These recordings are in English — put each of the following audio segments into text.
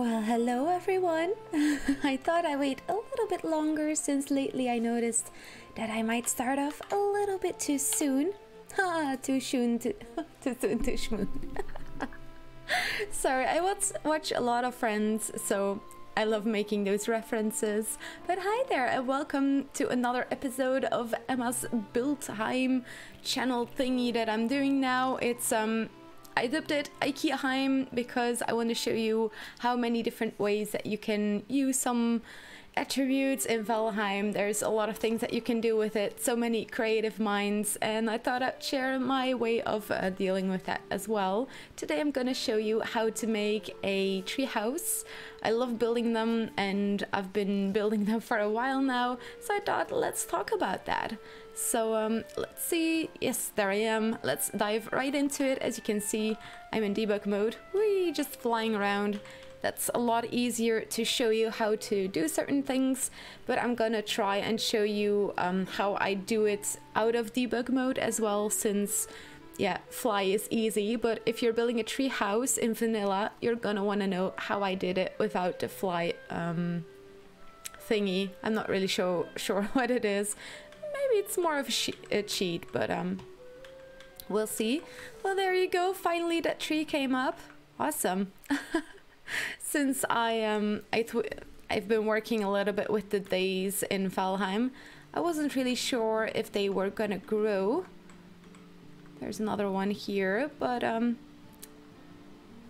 Well, hello everyone. I thought I'd wait a little bit longer since lately I noticed that I might start off a little bit too soon. Too soon, too soon, too schmoon. Sorry, I watch a lot of Friends, so I love making those references. But hi there, and welcome to another episode of Emma's Valheim channel thingy that I'm doing now. It's I dubbed it IKEAHEIM because I want to show you how many different ways that you can use some attributes in Valheim. There's a lot of things that you can do with it, so many creative minds, and I thought I'd share my way of dealing with that as well. Today I'm going to show you how to make a treehouse. I love building them and I've been building them for a while now, so I thought let's talk about that. So let's see. Yes, there I am. Let's dive right into it. As you can see, I'm in debug mode. Whee, just flying around. That's a lot easier to show you how to do certain things, but I'm gonna try and show you how I do it out of debug mode as well, since yeah, fly is easy, but if you're building a tree house in vanilla, you're gonna want to know how I did it without the fly thingy. I'm not really sure what it is. Maybe it's more of a cheat, but we'll see. Well, there you go. Finally, that tree came up. Awesome. Since I've been working a little bit with the days in Valheim, I wasn't really sure if they were gonna grow. There's another one here, but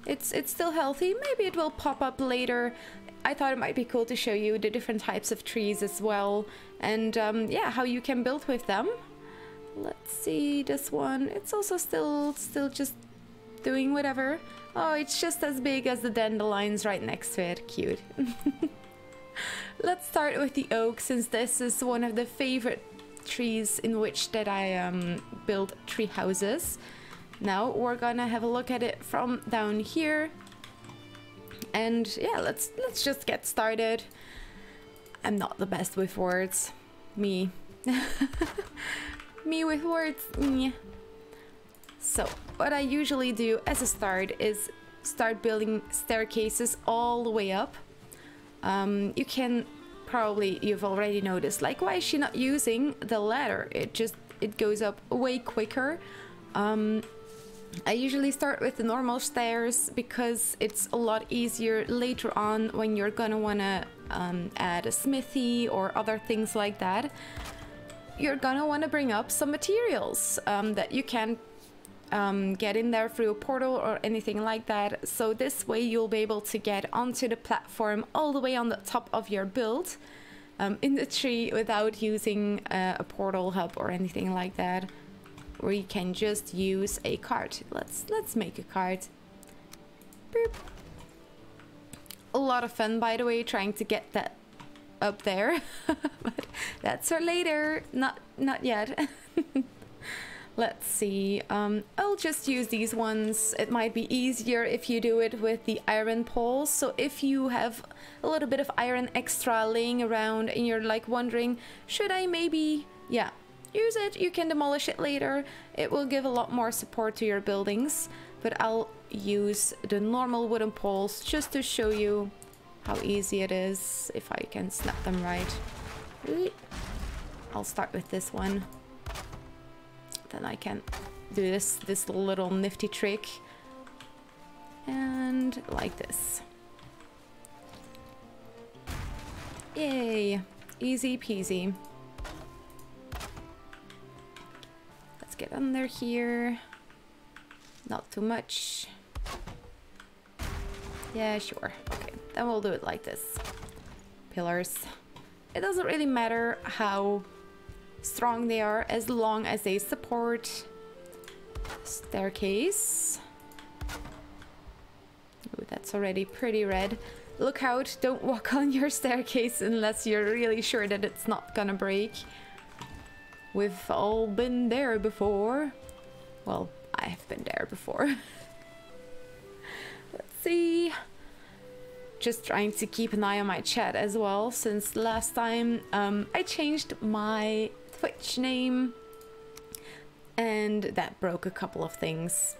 it's still healthy. Maybe it will pop up later. I thought it might be cool to show you the different types of trees as well, and yeah, how you can build with them. Let's see, this one, it's also still just doing whatever. Oh, it's just as big as the dandelions right next to it. Cute. Let's start with the oak, since this is one of the favorite trees in which that I build tree houses. Now we're gonna have a look at it from down here. And yeah, let's just get started. I'm not the best with words. Me. Me with words. Nyeh. So what I usually do as a start is start building staircases all the way up. You can probably, you've already noticed, like, why is she not using the ladder? It goes up way quicker. I usually start with the normal stairs because it's a lot easier later on when you're gonna wanna add a smithy or other things like that. You're gonna wanna bring up some materials that you can get in there through a portal or anything like that. So this way you'll be able to get onto the platform all the way on the top of your build in the tree without using a portal hub or anything like that. Or you can just use a cart. Let's make a cart. Boop. A lot of fun, by the way, trying to get that up there. But that's for later. Not yet. Let's see. I'll just use these ones. It might be easier if you do it with the iron poles. So if you have a little bit of iron extra laying around and you're like wondering, should I maybe, yeah, use it, you can demolish it later. It will give a lot more support to your buildings, but I'll use the normal wooden poles just to show you how easy it is, if I can snap them right. I'll start with this one. Then I can do this little nifty trick. And like this. Yay! Easy peasy. Let's get under here. Not too much. Yeah, sure. Okay, then we'll do it like this. Pillars. It doesn't really matter how strong they are as long as they support. Staircase. Ooh, that's already pretty red. Look out, don't walk on your staircase unless you're really sure that it's not gonna break. We've all been there before. Well, I've been there before. Let's see. Just trying to keep an eye on my chat as well, since last time I changed my Twitch name and that broke a couple of things.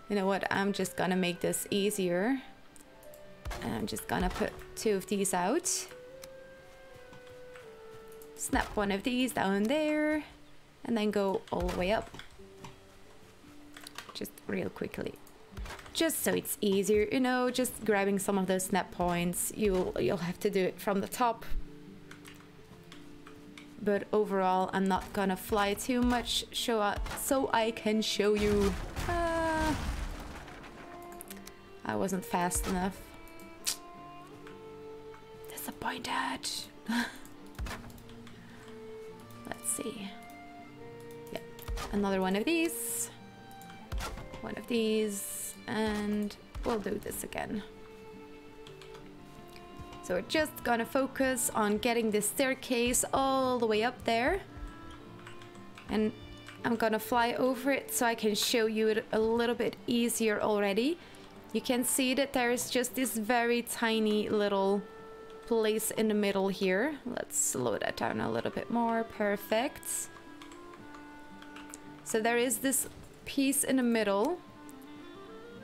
You know what? I'm just gonna make this easier. And I'm just gonna put 2 of these out. Snap one of these down there. And then go all the way up. Just real quickly. Just so it's easier, you know, just grabbing some of those snap points. You'll have to do it from the top. But overall, I'm not gonna fly too much so I can show you. I wasn't fast enough. Disappointed. Let's see. Yep, another one of these. One of these, and we'll do this again. So we're just gonna focus on getting this staircase all the way up there. And I'm gonna fly over it so I can show you it a little bit easier already. You can see that there's just this very tiny little place in the middle here. Let's slow that down a little bit more. Perfect. So there is this piece in the middle.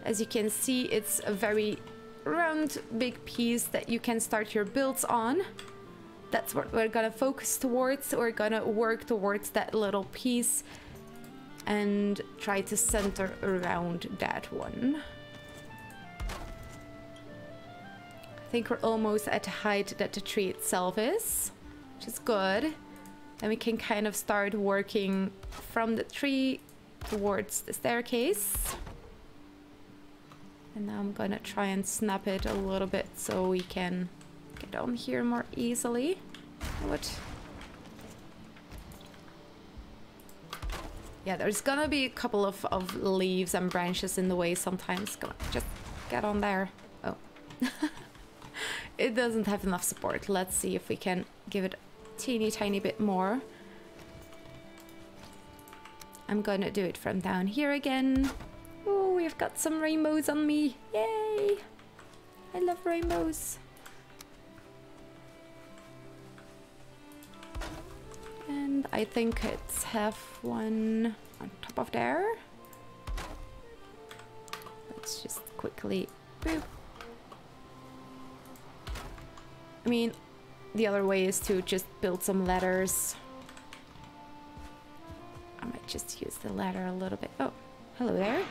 As you can see, it's a very round big piece that you can start your builds on. That's what we're gonna focus towards. We're gonna work towards that little piece and try to center around that one. I think we're almost at the height that the tree itself is, which is good. Then we can kind of start working from the tree towards the staircase. And now I'm gonna try and snap it a little bit so we can get on here more easily. What? Yeah, there's gonna be a couple of leaves and branches in the way sometimes. Come on, just get on there. Oh. It doesn't have enough support. Let's see if we can give it a teeny tiny bit more. I'm gonna do it from down here again. Oh, we've got some rainbows on me. Yay! I love rainbows. And I think it's have one on top of there. Let's just quickly boop. I mean, the other way is to just build some ladders. I might just use the ladder a little bit. Oh, hello there.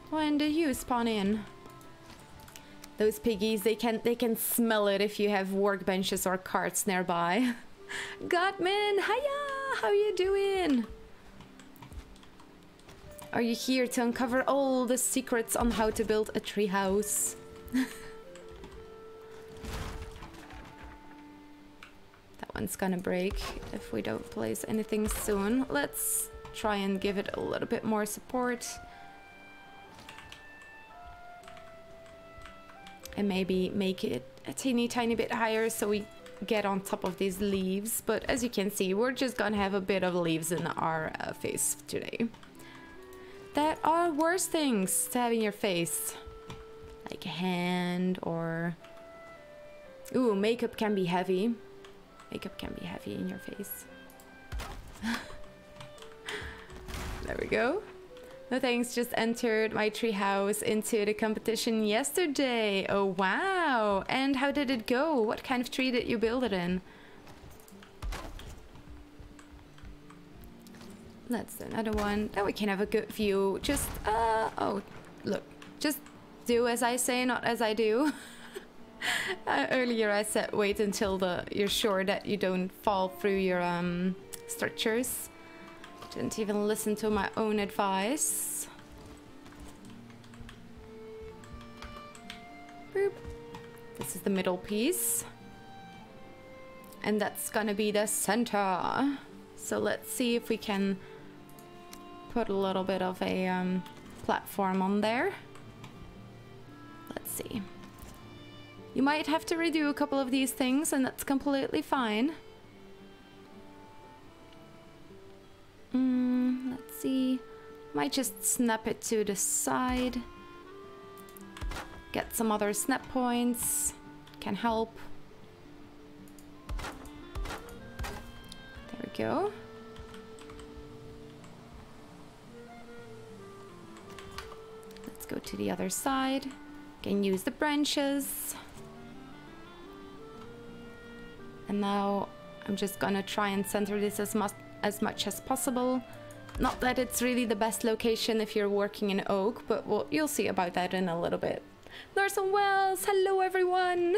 When did you spawn in? Those piggies, they can smell it if you have workbenches or carts nearby. Godman, hiya! How you doing? Are you here to uncover all the secrets on how to build a treehouse? That one's gonna break if we don't place anything soon. Let's try and give it a little bit more support. And maybe make it a teeny tiny bit higher so we get on top of these leaves. But as you can see, we're just gonna have a bit of leaves in our face today. That are worse things to have in your face. Like a hand or... Ooh, makeup can be heavy. Makeup can be heavy in your face. There we go. No thanks, just entered my treehouse into the competition yesterday. Oh, wow. And how did it go? What kind of tree did you build it in? Let's do another one. Now we can have a good view. Just, oh, look. Just do as I say, not as I do. Earlier I said wait until you're sure that you don't fall through your structures. Didn't even listen to my own advice. Boop. This is the middle piece. And that's gonna be the center. So let's see if we can put a little bit of a platform on there. Let's see. You might have to redo a couple of these things, and that's completely fine. Let's see. Might just snap it to the side. Get some other snap points. Can help. There we go. go to the other side. Can use the branches. And now I'm just gonna try and center this as much as possible. Not that it's really the best location if you're working in oak, but you'll see about that in a little bit. Northern Wells, hello everyone!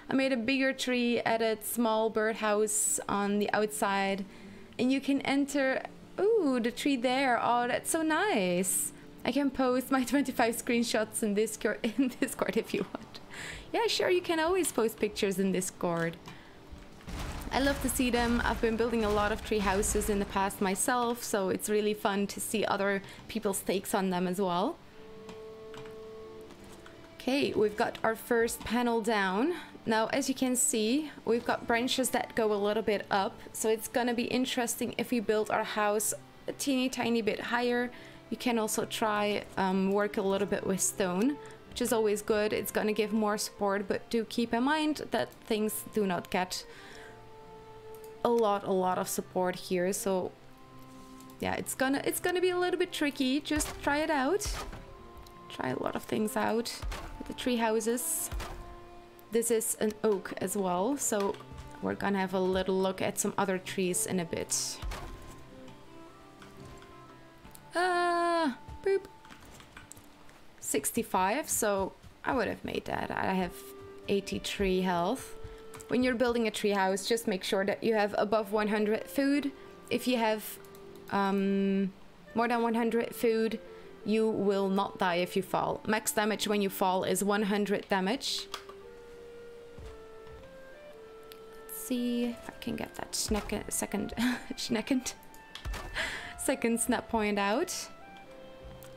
I made a bigger tree, added small birdhouse on the outside, and you can enter. Ooh, the tree there. Oh, that's so nice. I can post my 25 screenshots in Discord if you want. Yeah, sure, you can always post pictures in Discord. I love to see them. I've been building a lot of tree houses in the past myself, so it's really fun to see other people's takes on them as well. Okay, we've got our first panel down. Now, as you can see, we've got branches that go a little bit up, so it's gonna be interesting if we build our house a teeny tiny bit higher. You can also try work a little bit with stone, which is always good. It's gonna give more support, but do keep in mind that things do not get a lot of support here. So yeah, it's gonna be a little bit tricky. Just try it out. Try a lot of things out with the tree houses. This is an oak as well, so we're gonna have a little look at some other trees in a bit. Boop. 65, so I would have made that. I have 83 health. When you're building a tree house, just make sure that you have above 100 food. If you have more than 100 food, you will not die if you fall. Max damage when you fall is 100 damage. Let's see if I can get that second snap point out.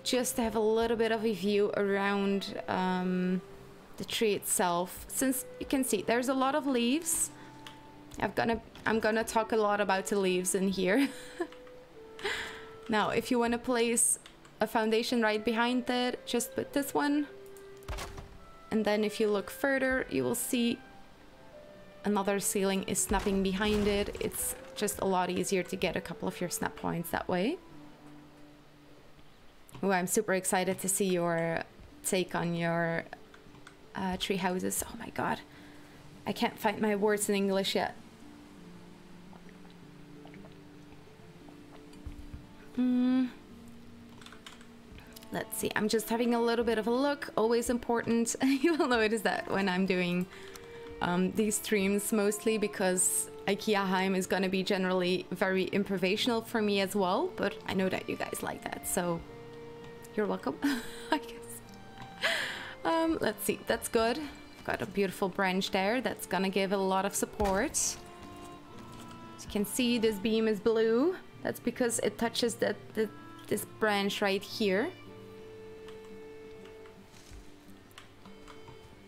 Just to have a little bit of a view around the tree itself. Since you can see there's a lot of leaves, I'm gonna talk a lot about the leaves in here. Now, if you want to place a foundation right behind it, just put this one, and then if you look further, you will see another ceiling is snapping behind it. It's just a lot easier to get a couple of your snap points that way. Oh, I'm super excited to see your take on your tree houses. Oh my god, I can't find my words in English yet. Let's see, I'm just having a little bit of a look. Always important. You will notice that when I'm doing these streams, mostly because IKEAHEIM is gonna be generally very improvisational for me as well, but I know that you guys like that, so you're welcome. I guess. Let's see, that's good. I've got a beautiful branch there that's gonna give a lot of support. As you can see, this beam is blue. That's because it touches this branch right here.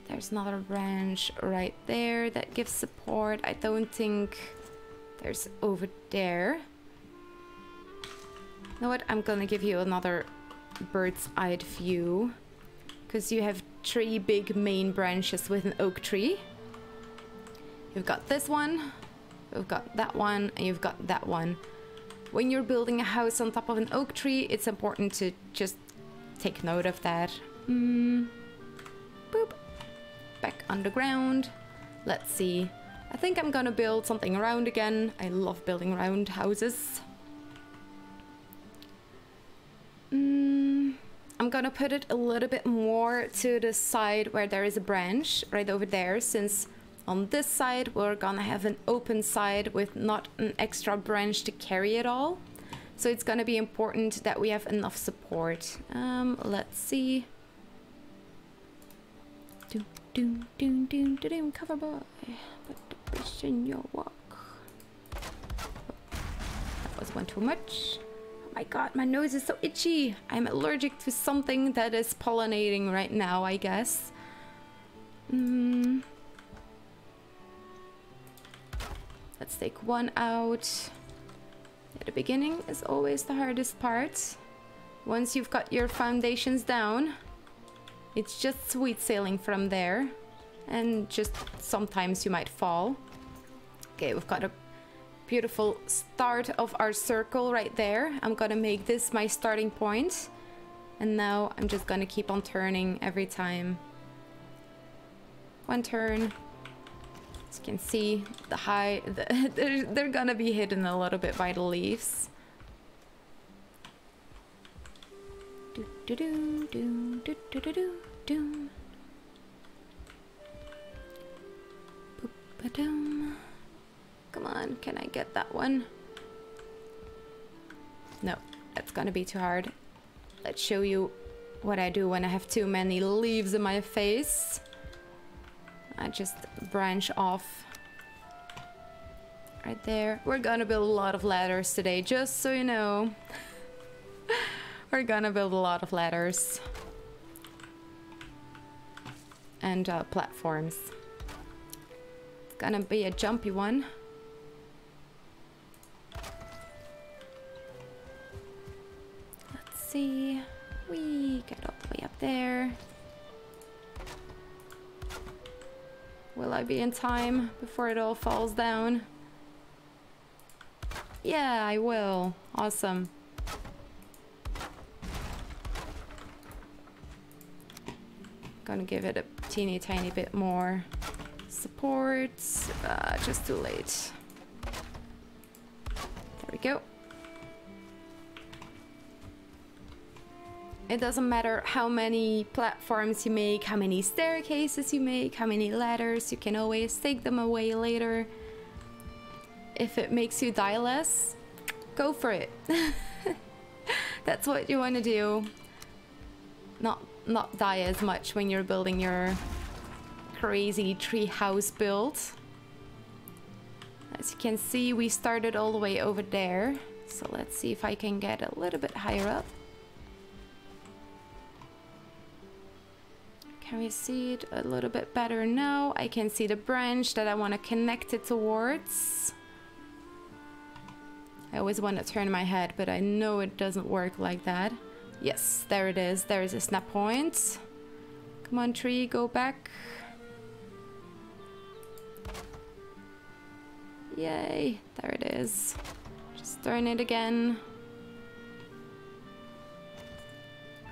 There's another branch right there that gives support. I don't think there's over there. You know what? I'm gonna give you another bird's eye view, because you have 3 big main branches with an oak tree. You've got this one, you've got that one, and you've got that one. When you're building a house on top of an oak tree, it's important to just take note of that. Boop. Back on the ground. Let's see. I think I'm gonna build something round again. I love building round houses. I'm gonna put it a little bit more to the side where there is a branch right over there, since on this side we're gonna have an open side with not an extra branch to carry it all. So it's gonna be important that we have enough support. Let's see. Cover boy, put the fish in your walk. That was one too much. Oh my god, my nose is so itchy. I'm allergic to something that is pollinating right now, I guess. Let's take one out. At the beginning is always the hardest part. Once you've got your foundations down, it's just sweet sailing from there. And just sometimes you might fall. Okay, we've got a beautiful start of our circle right there. I'm gonna make this my starting point. And now I'm just gonna keep on turning every time. One turn. As you can see, they're gonna be hidden a little bit by the leaves. Do do do do do do do do do. Boop ba dum. Come on, can I get that one? No, that's gonna be too hard. Let's show you what I do when I have too many leaves in my face. I just branch off right there. We're gonna build a lot of ladders today, just so you know. We're gonna build a lot of ladders and platforms. It's gonna be a jumpy one. Let's see. We get all the way up there. Will I be in time before it all falls down? Yeah, I will. Awesome. Gonna give it a teeny tiny bit more support. Just too late. There we go. It doesn't matter how many platforms you make, how many staircases you make, how many ladders, you can always take them away later. If it makes you die less, go for it. That's what you want to do. Not die as much when you're building your crazy tree house build. As you can see, we started all the way over there. So let's see if I can get a little bit higher up. Can we see it a little bit better now? I can see the branch that I want to connect it towards. I always want to turn my head, but I know it doesn't work like that. Yes, there it is. There is a snap point. Come on, tree, go back. Yay, there it is. Just turn it again.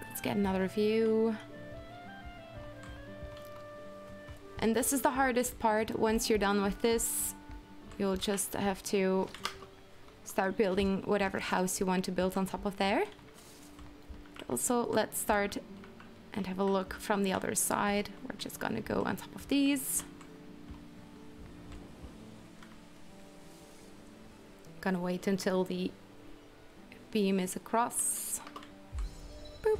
Let's get another view. And this is the hardest part. Once you're done with this, you'll just have to start building whatever house you want to build on top of there. But also, let's start and have a look from the other side. We're just gonna go on top of these. Gonna wait until the beam is across. Boop.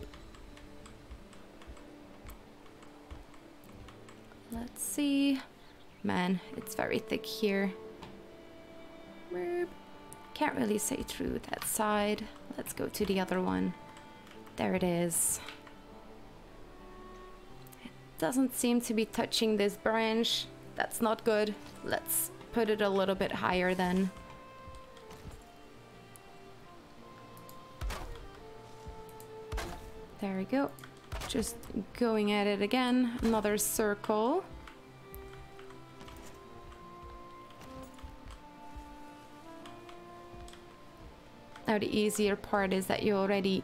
Let's see. Man, it's very thick here. Can't really see through that side. Let's go to the other one. There it is. It doesn't seem to be touching this branch. That's not good. Let's put it a little bit higher then. There we go. Just going at it again. Another circle. Now the easier part is that you already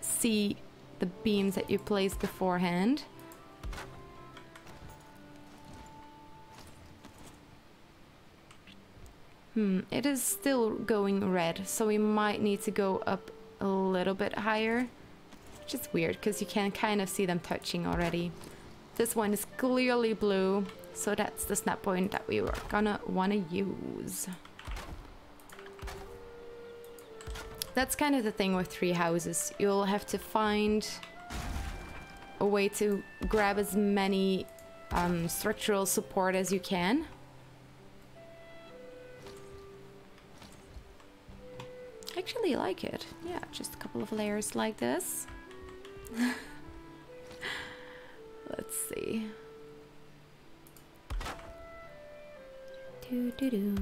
see the beams that you placed beforehand. It is still going red, so we might need to go up a little bit higher. Which is weird, because you can kind of see them touching already. This one is clearly blue, so that's the snap point that we were gonna want to use. That's kind of the thing with tree houses. You'll have to find a way to grab as many structural support as you can. I actually like it. Yeah, just a couple of layers like this. Let's see. Do do do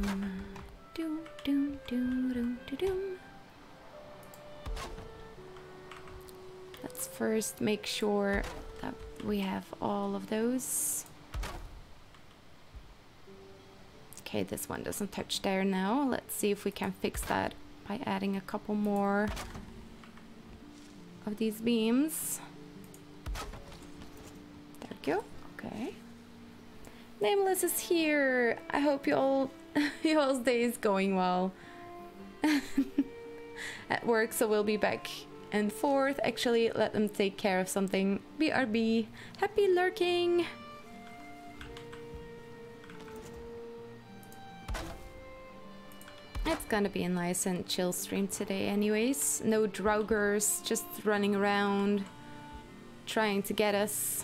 do do do do do do. Let's first make sure that we have all of those. Okay, this one doesn't touch there now. Let's see if we can fix that by adding a couple more of these beams. There we go. Okay. Nameless is here. I hope you all y'all's day is going well at work, so we'll be back and forth. Actually, let them take care of something. BRB. Happy lurking. It's gonna be a nice and chill stream today anyways. No draugrs just running around trying to get us.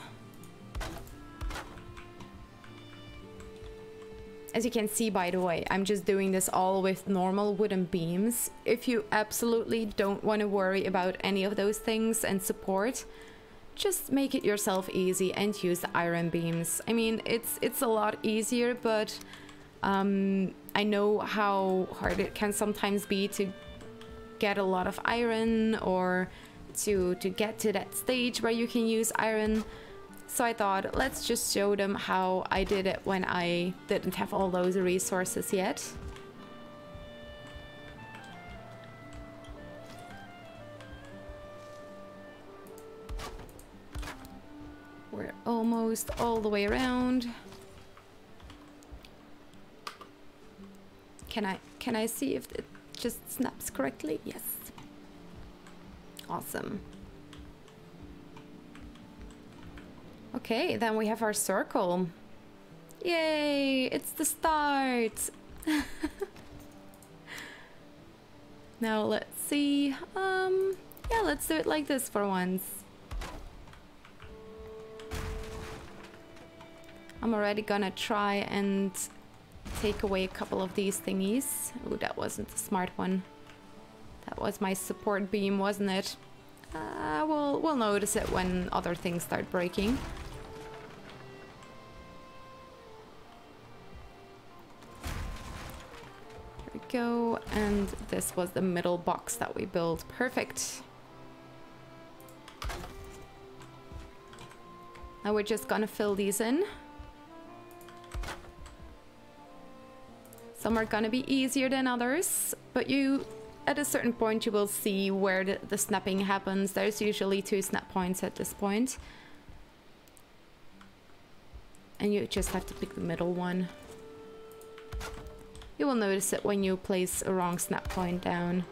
As you can see, by the way, I'm just doing this all with normal wooden beams. If you absolutely don't want to worry about any of those things and support, just make it yourself easy and use the iron beams. I mean, it's a lot easier, but I know how hard it can sometimes be to get a lot of iron or to get to that stage where you can use iron. So I thought, let's just show them how I did it when I didn't have all those resources yet. We're almost all the way around. Can I see if it just snaps correctly? Yes. Awesome. Okay, then we have our circle. Yay, it's the start. Now let's see. Yeah, let's do it like this for once. I'm already gonna try and take away a couple of these thingies. Oh, that wasn't a smart one. That was my support beam, wasn't it? We'll notice it when other things start breaking. There we go, and this was the middle box that we built. Perfect. Now we're just gonna fill these in. Some are gonna be easier than others, but at a certain point you will see where the snapping happens. There's usually 2 snap points at this point. And you just have to pick the middle one. You will notice it when you place a wrong snap point down.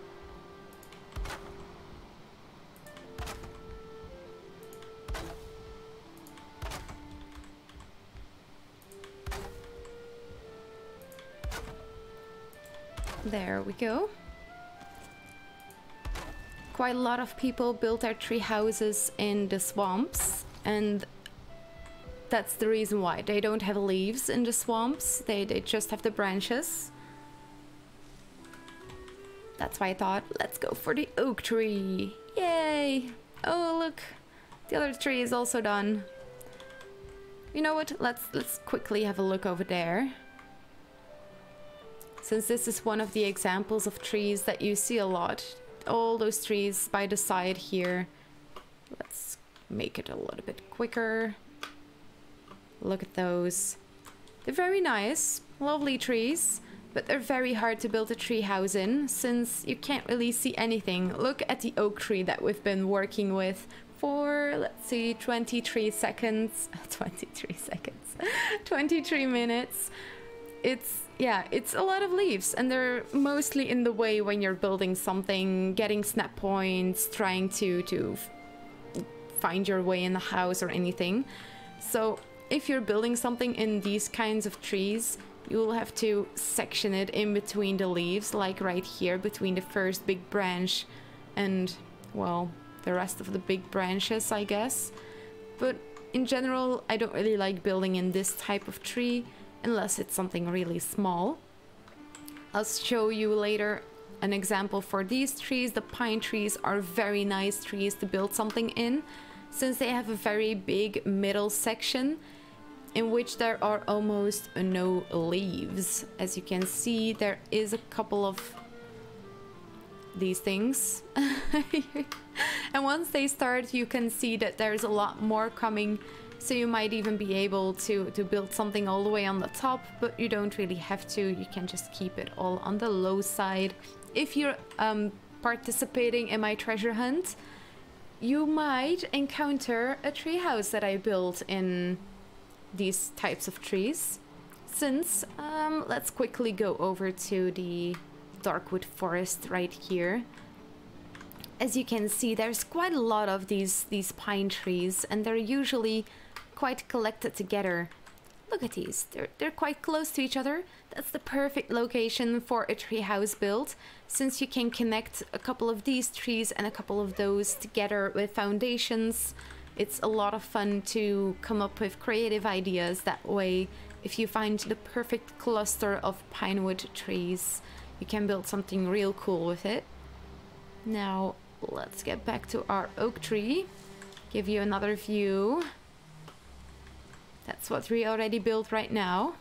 There we go. Quite a lot of people build their tree houses in the swamps, and that's the reason why. They don't have leaves in the swamps, they just have the branches. That's why I thought, let's go for the oak tree. Yay! Oh, look, the other tree is also done. You know what? Let's quickly have a look over there. Since this is one of the examples of trees that you see a lot, all those trees by the side here. Let's make it a little bit quicker. Look at those. They're very nice, lovely trees, but they're very hard to build a tree house in since you can't really see anything. Look at the oak tree that we've been working with for, let's see, 23 seconds. 23 seconds. 23 minutes. Yeah, it's a lot of leaves, and they're mostly in the way when you're building something, getting snap points, trying to find your way in the house or anything. So if you're building something in these kinds of trees, you'll have to section it in between the leaves, like right here, between the first big branch and, well, the rest of the big branches, I guess. But in general, I don't really like building in this type of tree, unless it's something really small. I'll show you later an example for these trees. The pine trees are very nice trees to build something in, since they have a very big middle section in which there are almost no leaves. As you can see, there is a couple of these things. And once they start, you can see that there's a lot more coming. So you might even be able to build something all the way on the top, but you don't really have to. You can just keep it all on the low side. If you're participating in my treasure hunt, you might encounter a treehouse that I built in these types of trees. Since, let's quickly go over to the darkwood forest right here. As you can see, there's quite a lot of these pine trees, and they're usually quite collected together. Look at these, they're quite close to each other. That's the perfect location for a treehouse build, since you can connect a couple of these trees and a couple of those together with foundations. It's a lot of fun to come up with creative ideas that way. If you find the perfect cluster of pinewood trees, you can build something real cool with it. Now, let's get back to our oak tree. Give you another view. That's what we already built right now.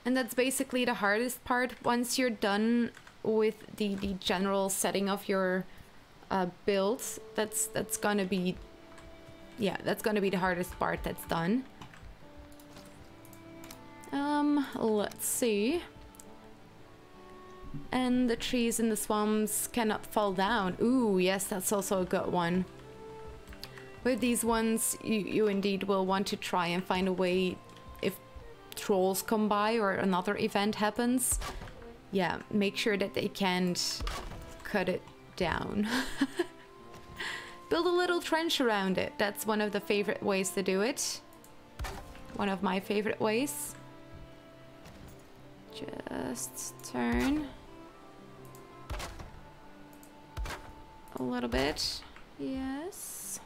And that's basically the hardest part. Once you're done with the general setting of your build, that's gonna be, yeah, that's gonna be the hardest part that's done. Let's see. And the trees in the swamps cannot fall down. Ooh, yes, that's also a good one. With these ones, you indeed will want to try and find a way, if trolls come by or another event happens, yeah, make sure that they can't cut it down. Build a little trench around it. That's one of the favorite ways to do it. One of my favorite ways. Just turn a little bit. Yes.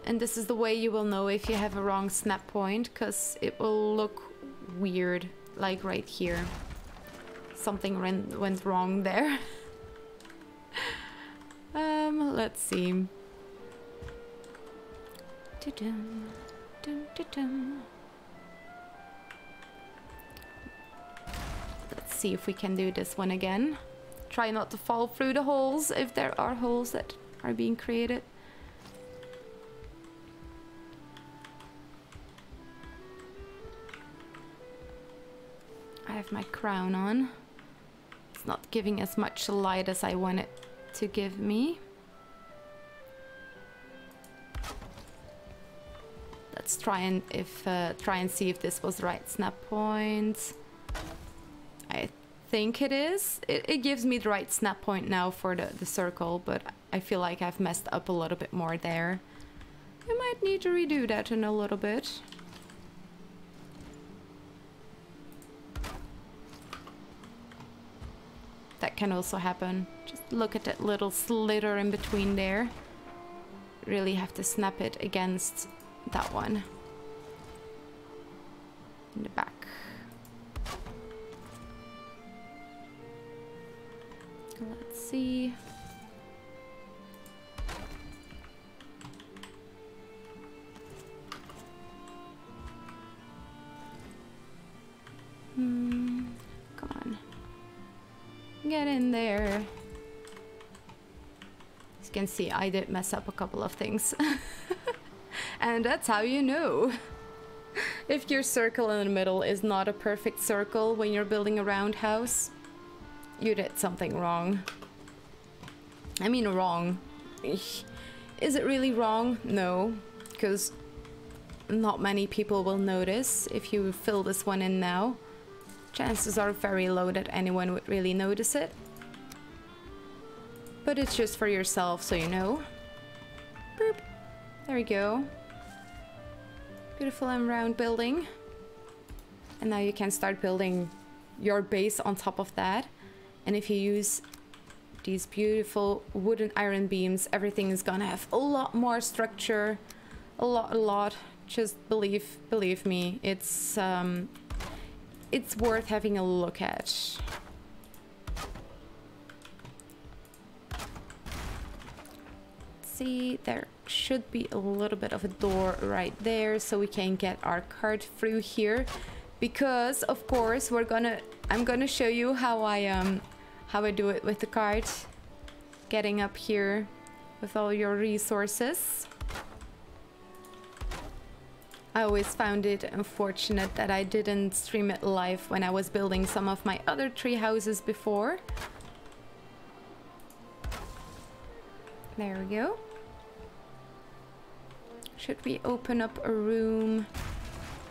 And this is the way you will know if you have a wrong snap point, because it will look weird, like right here. Something went wrong there. Let's see. Dun, dun, dun, dun. Let's see if we can do this one again. Try not to fall through the holes if there are holes that are being created. I have my crown on. It's not giving as much light as I want it to give me. Let's try and see if this was the right snap point. I think it is. It gives me the right snap point now for the circle, but I feel like I've messed up a little bit more there. I might need to redo that in a little bit. That can also happen. Just look at that little slitter in between there. Really have to snap it against that one. In the back. Let's see. Come on. Get in there. As you can see, I did mess up a couple of things. And that's how you know if your circle in the middle is not a perfect circle when you're building a roundhouse. You did something wrong. I mean wrong. Is it really wrong? No, because not many people will notice if you fill this one in now. Chances are very low that anyone would really notice it. But it's just for yourself, so you know. Boop. There we go. Beautiful and round building. And now you can start building your base on top of that. And if you use these beautiful wooden iron beams, everything is gonna have a lot more structure. A lot. Just believe me, it's worth having a look at. See, there should be a little bit of a door right there so we can get our cart through here, because of course I'm gonna show you how I do it with the cart, getting up here with all your resources. I always found it unfortunate that I didn't stream it live when I was building some of my other tree houses before. There we go. Should we open up a room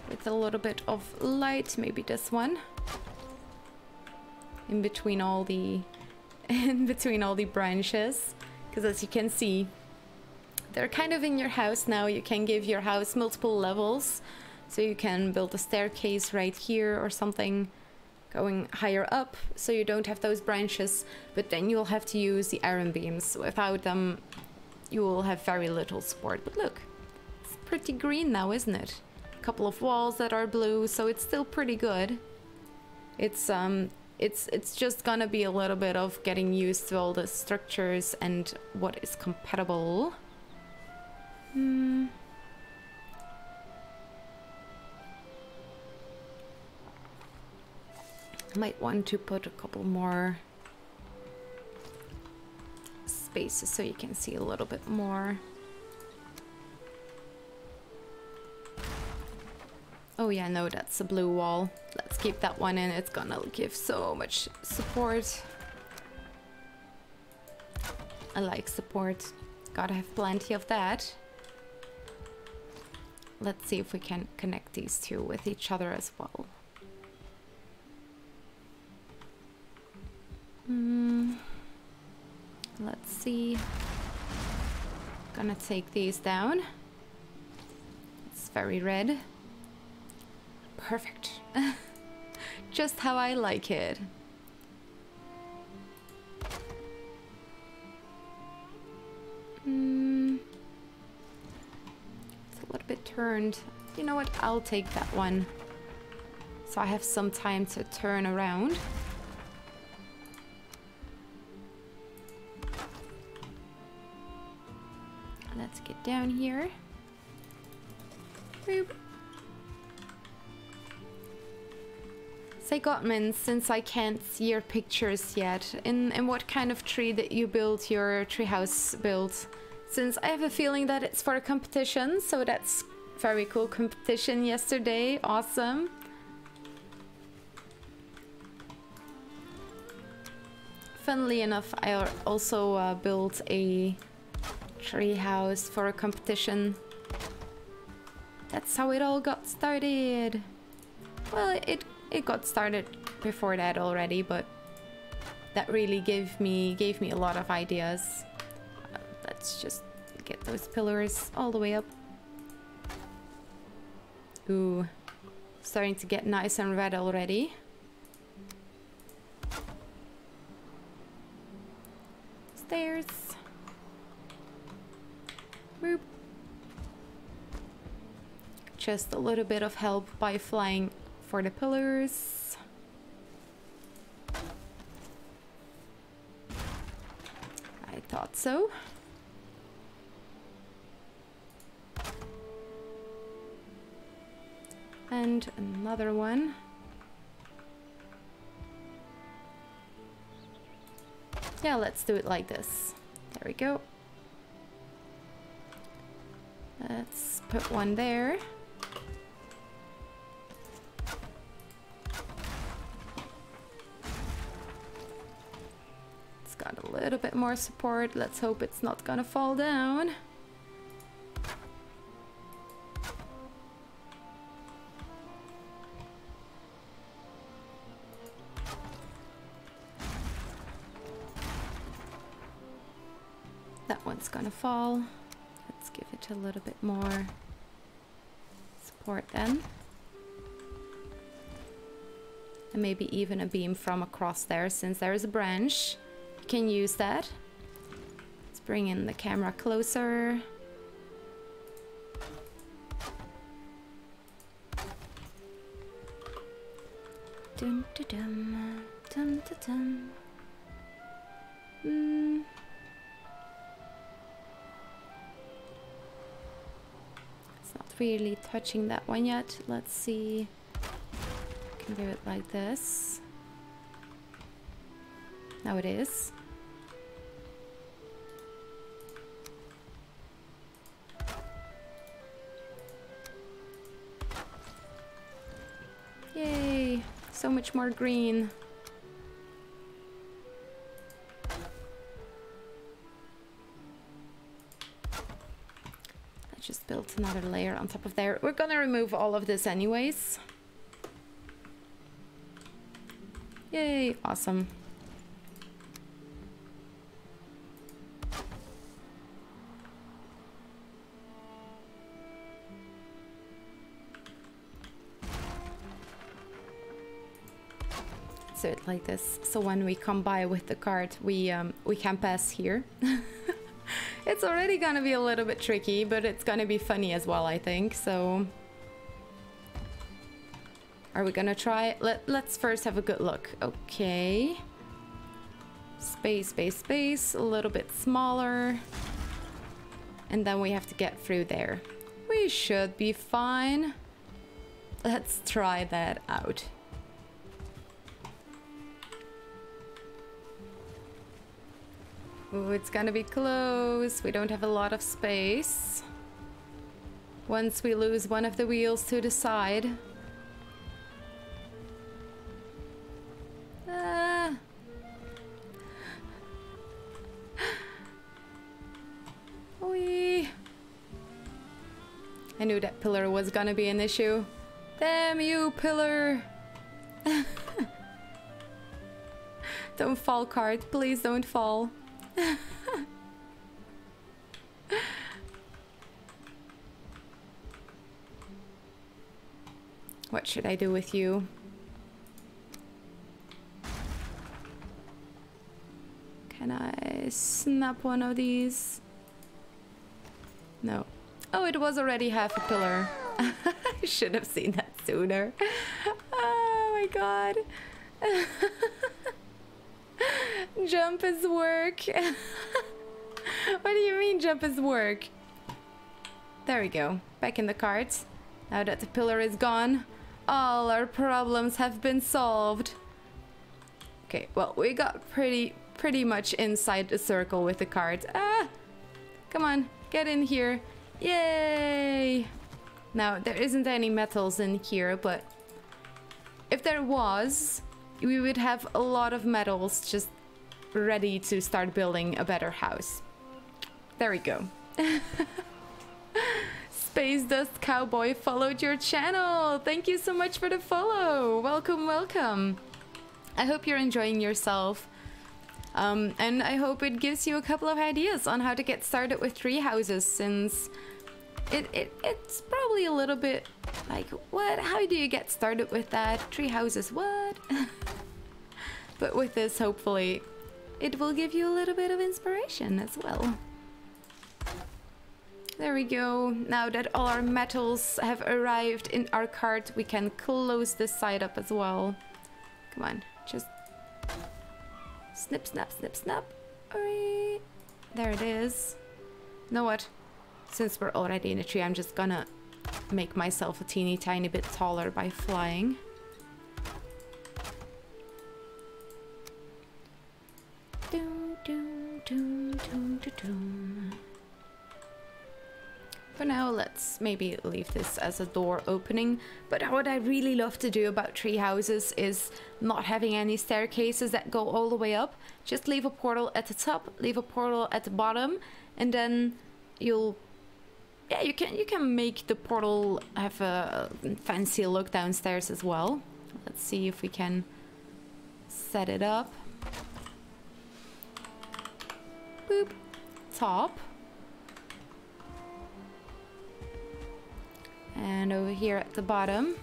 with a little bit of light? Maybe this one. In between all the branches. Because as you can see, they're kind of in your house now. You can give your house multiple levels. So you can build a staircase right here or something going higher up, so you don't have those branches, but then you'll have to use the iron beams. Without them, you will have very little support. But look, it's pretty green now, isn't it? A couple of walls that are blue, so it's still pretty good. It's just gonna be a little bit of getting used to all the structures and what is compatible. Might want to put a couple more spaces so you can see a little bit more. Oh yeah, no, that's a blue wall. Let's keep that one in. It's gonna give so much support. I like support. Gotta have plenty of that. Let's see if we can connect these two with each other as well. Let's see. Gonna take these down. It's very red. Perfect. Just how I like it. It's a little bit turned. You know what? I'll take that one. So I have some time to turn around. Let's get down here. Boop. Say Gottman, since I can't see your pictures yet, in what kind of tree that you built your treehouse build? Since I have a feeling that it's for a competition, so that's very cool. Competition yesterday, awesome. Funnily enough, I also built a treehouse for a competition. That's how it all got started. Well, it got started before that already, but that really gave me a lot of ideas. Let's just get those pillars all the way up. Ooh, starting to get nice and red already. Stairs. Boop. Just a little bit of help by flying for the pillars. I thought so. And another one. Yeah, let's do it like this. There we go. Let's put one there. It's got a little bit more support. Let's hope it's not gonna fall down. That one's gonna fall. Let's give it a little bit more support then. And maybe even a beam from across there, since there is a branch. You can use that. Let's bring in the camera closer. Dum da dum, dum da dum. Really touching that one yet. Let's see. Can do it like this. Now it is. Yay! So much more green. That's another layer on top of there. We're gonna remove all of this anyways. Yay, awesome. It like this, so when we come by with the cart, we can pass here. It's already gonna be a little bit tricky, but it's gonna be funny as well, I think. So are we gonna try it? Let's first have a good look. Okay, space, space, space, a little bit smaller, and then we have to get through there. We should be fine. Let's try that out. Ooh, it's gonna be close. We don't have a lot of space. Once we lose one of the wheels to the side. Whee. I knew that pillar was gonna be an issue. Damn you, pillar! Don't fall, cart. Please don't fall. What should I do with you? Can I snap one of these? No. Oh, it was already half a pillar. I should have seen that sooner. Oh my god. Jump is work. What do you mean jump is work? There we go. Back in the cart. Now that the pillar is gone, all our problems have been solved. Okay, well, we got pretty much inside the circle with the cart. Ah! Come on, get in here. Yay! Now, there isn't any metals in here, but if there was, we would have a lot of metals just ready to start building a better house. There we go. Space Dust Cowboy followed your channel. Thank you so much for the follow. Welcome, welcome. I hope you're enjoying yourself. And I hope it gives you a couple of ideas on how to get started with tree houses, since it's probably a little bit like, what? How do you get started with that? Tree houses, what? But with this, hopefully, it will give you a little bit of inspiration as well. There we go. Now that all our metals have arrived in our cart, we can close this side up as well. Come on, just snip, snap, snip, snap. Alright. There it is. You know what? Since we're already in a tree, I'm just gonna make myself a teeny tiny bit taller by flying. Doom, doom, doom, doom, doom, doom. For now, let's maybe leave this as a door opening. But what I really love to do about tree houses is not having any staircases that go all the way up. Just leave a portal at the top, leave a portal at the bottom, and then you'll... yeah, you can make the portal have a fancy look downstairs as well. Let's see if we can set it up. Boop. Top. And over here at the bottom.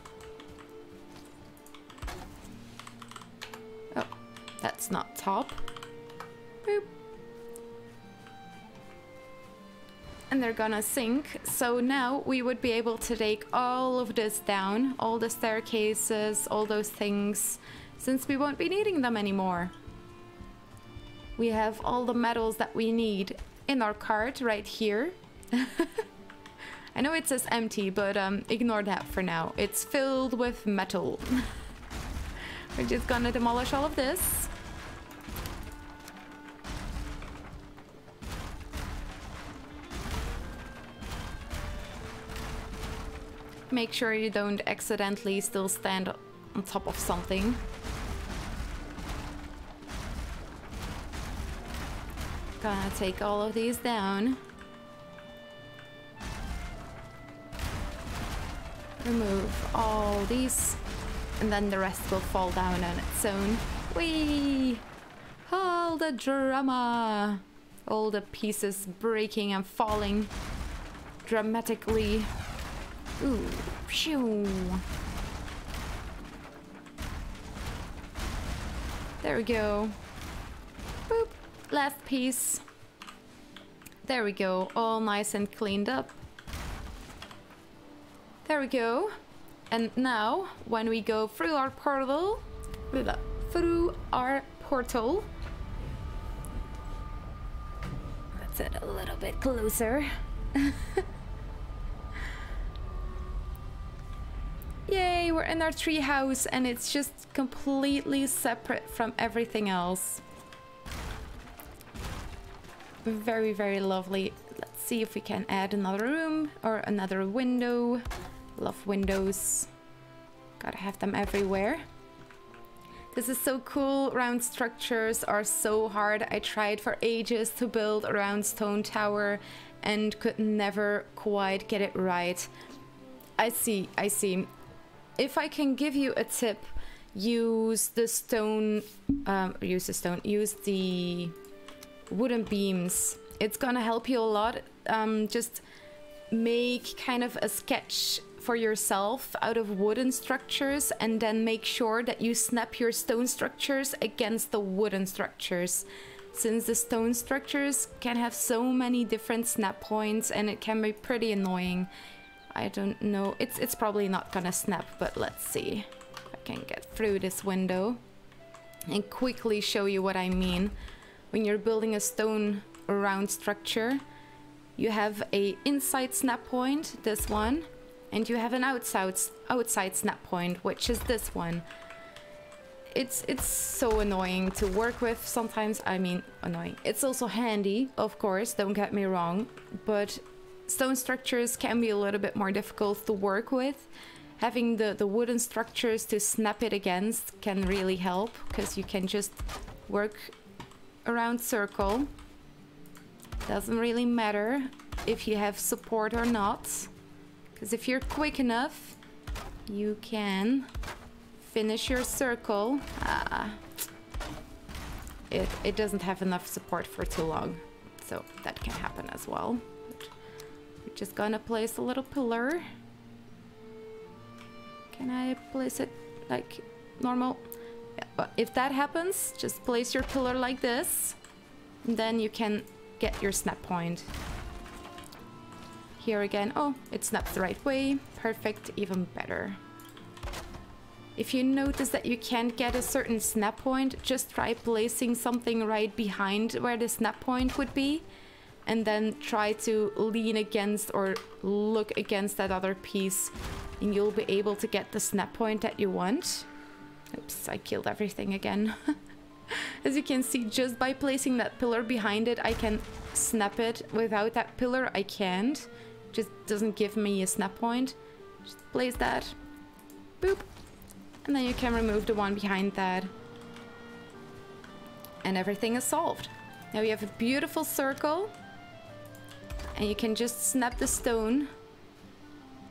Oh, that's not top. Boop. And they're gonna sink. So now we would be able to take all of this down, all the staircases, all those things, since we won't be needing them anymore. We have all the metals that we need in our cart right here. I know it says empty, but ignore that for now. It's filled with metal. We're just gonna demolish all of this. Make sure you don't accidentally still stand on top of something. Gonna take all of these down. Remove all these, and then the rest will fall down on its own. Whee! All the drama! All the pieces breaking and falling dramatically. Ooh, phew! There we go. Boop! Last piece. There we go, all nice and cleaned up. There we go. And now, when we go through our portal, let's get a little bit closer. Yay, we're in our treehouse and it's just completely separate from everything else. Very, very lovely. Let's see if we can add another room or another window. Love windows. Gotta have them everywhere. This is so cool. Round structures are so hard. I tried for ages to build a round stone tower and could never quite get it right. I see. If I can give you a tip, use the wooden beams. It's gonna help you a lot. Just make kind of a sketch for yourself out of wooden structures and then make sure that you snap your stone structures against the wooden structures, since the stone structures can have so many different snap points and it can be pretty annoying. I don't know, it's probably not gonna snap, but let's see if I can get through this window and quickly show you what I mean. When you're building a stone round structure, you have a inside snap point, this one, and you have an outside snap point, which is this one. It's so annoying to work with sometimes. I mean, annoying. It's also handy, of course, don't get me wrong, but stone structures can be a little bit more difficult to work with. Having the wooden structures to snap it against can really help, because you can just work around circle. Doesn't really matter if you have support or not, because if you're quick enough, you can finish your circle. It doesn't have enough support for too long, so that can happen as well. We're just gonna place a little pillar. Can I place it like normal? Yeah, if that happens, just place your pillar like this, and then you can get your snap point. Here again, oh, it snaps the right way. Perfect, even better. If you notice that you can't get a certain snap point, just try placing something right behind where the snap point would be, and then try to lean against or look against that other piece, and you'll be able to get the snap point that you want. Oops, I killed everything again. As you can see, just by placing that pillar behind it, I can snap it. Without that pillar, I can't. Just doesn't give me a snap point. Just place that. Boop. And then you can remove the one behind that. And everything is solved. Now we have a beautiful circle. And you can just snap the stone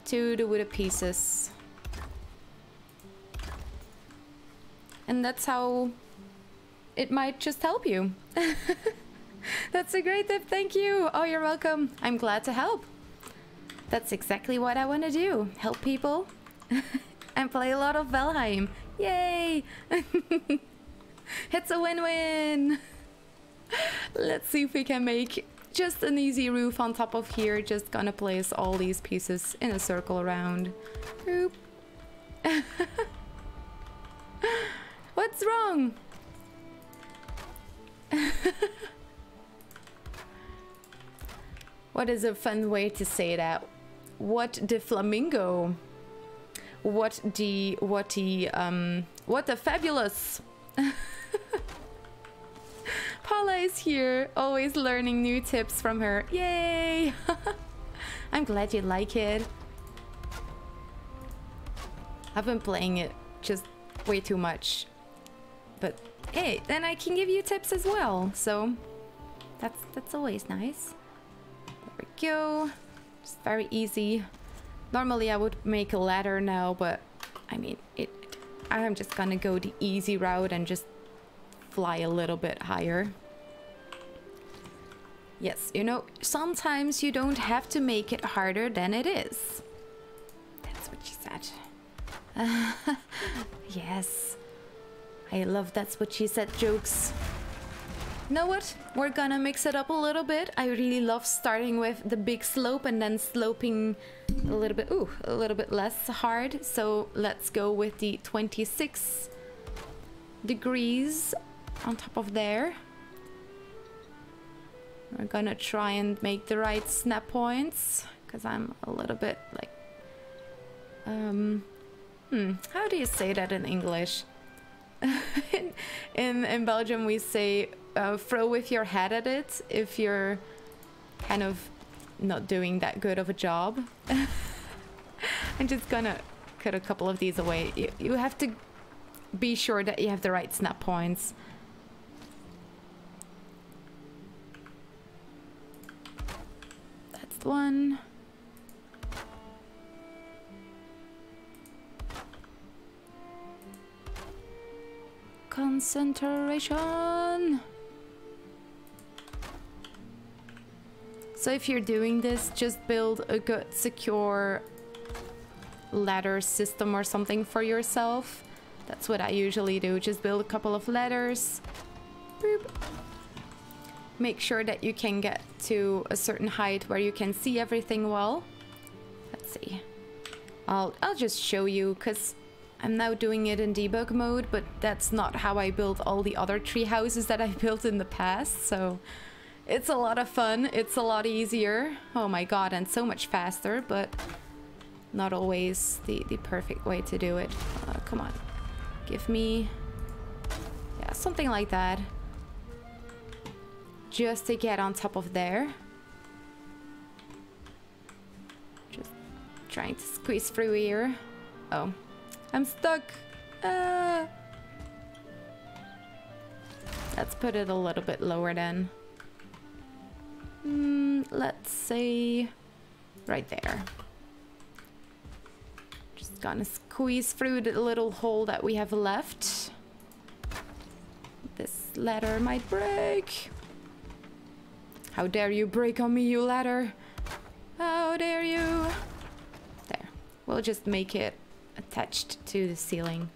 to the wooden pieces. And that's how it might just help you. That's a great tip, thank you. Oh, you're welcome. I'm glad to help. That's exactly what I want to do. Help people and play a lot of Valheim. Yay! It's a win-win. Let's see if we can make just an easy roof on top of here. Just gonna place all these pieces in a circle around. Oop. What's wrong? What is a fun way to say that? What the flamingo? What the fabulous? Paula is here, always learning new tips from her. Yay! I'm glad you like it. I've been playing it just way too much. But hey, then I can give you tips as well. So that's always nice. There we go. Just very easy. Normally I would make a ladder now, but I mean, I'm just gonna go the easy route and just fly a little bit higher. Yes, you know, sometimes you don't have to make it harder than it is. That's what she said. Yes. I love that's what she said jokes. You know what? We're gonna mix it up a little bit. I really love starting with the big slope and then sloping a little bit, a little bit less hard. So let's go with the 26 degrees on top of there. We're gonna try and make the right snap points because I'm a little bit like, how do you say that in English? in Belgium we say throw with your head at it if you're kind of not doing that good of a job. I'm just gonna cut a couple of these away. You have to be sure that you have the right snap points. That's the one. Concentration. So if you're doing this, just build a good secure ladder system or something for yourself. That's what I usually do. Just build a couple of ladders. Boop. Make sure that you can get to a certain height where you can see everything well. Let's see. I'll just show you because I'm now doing it in debug mode, but that's not how I built all the other tree houses that I built in the past, so it's a lot of fun, it's a lot easier, oh my god, and so much faster, but not always the perfect way to do it. Come on, give me, yeah, something like that, just to get on top of there. Just trying to squeeze through here. Oh. I'm stuck. Let's put it a little bit lower then. Let's say right there. Just gonna squeeze through the little hole that we have left. This ladder might break. How dare you break on me, you ladder? How dare you? There. We'll just make it attached to the ceiling.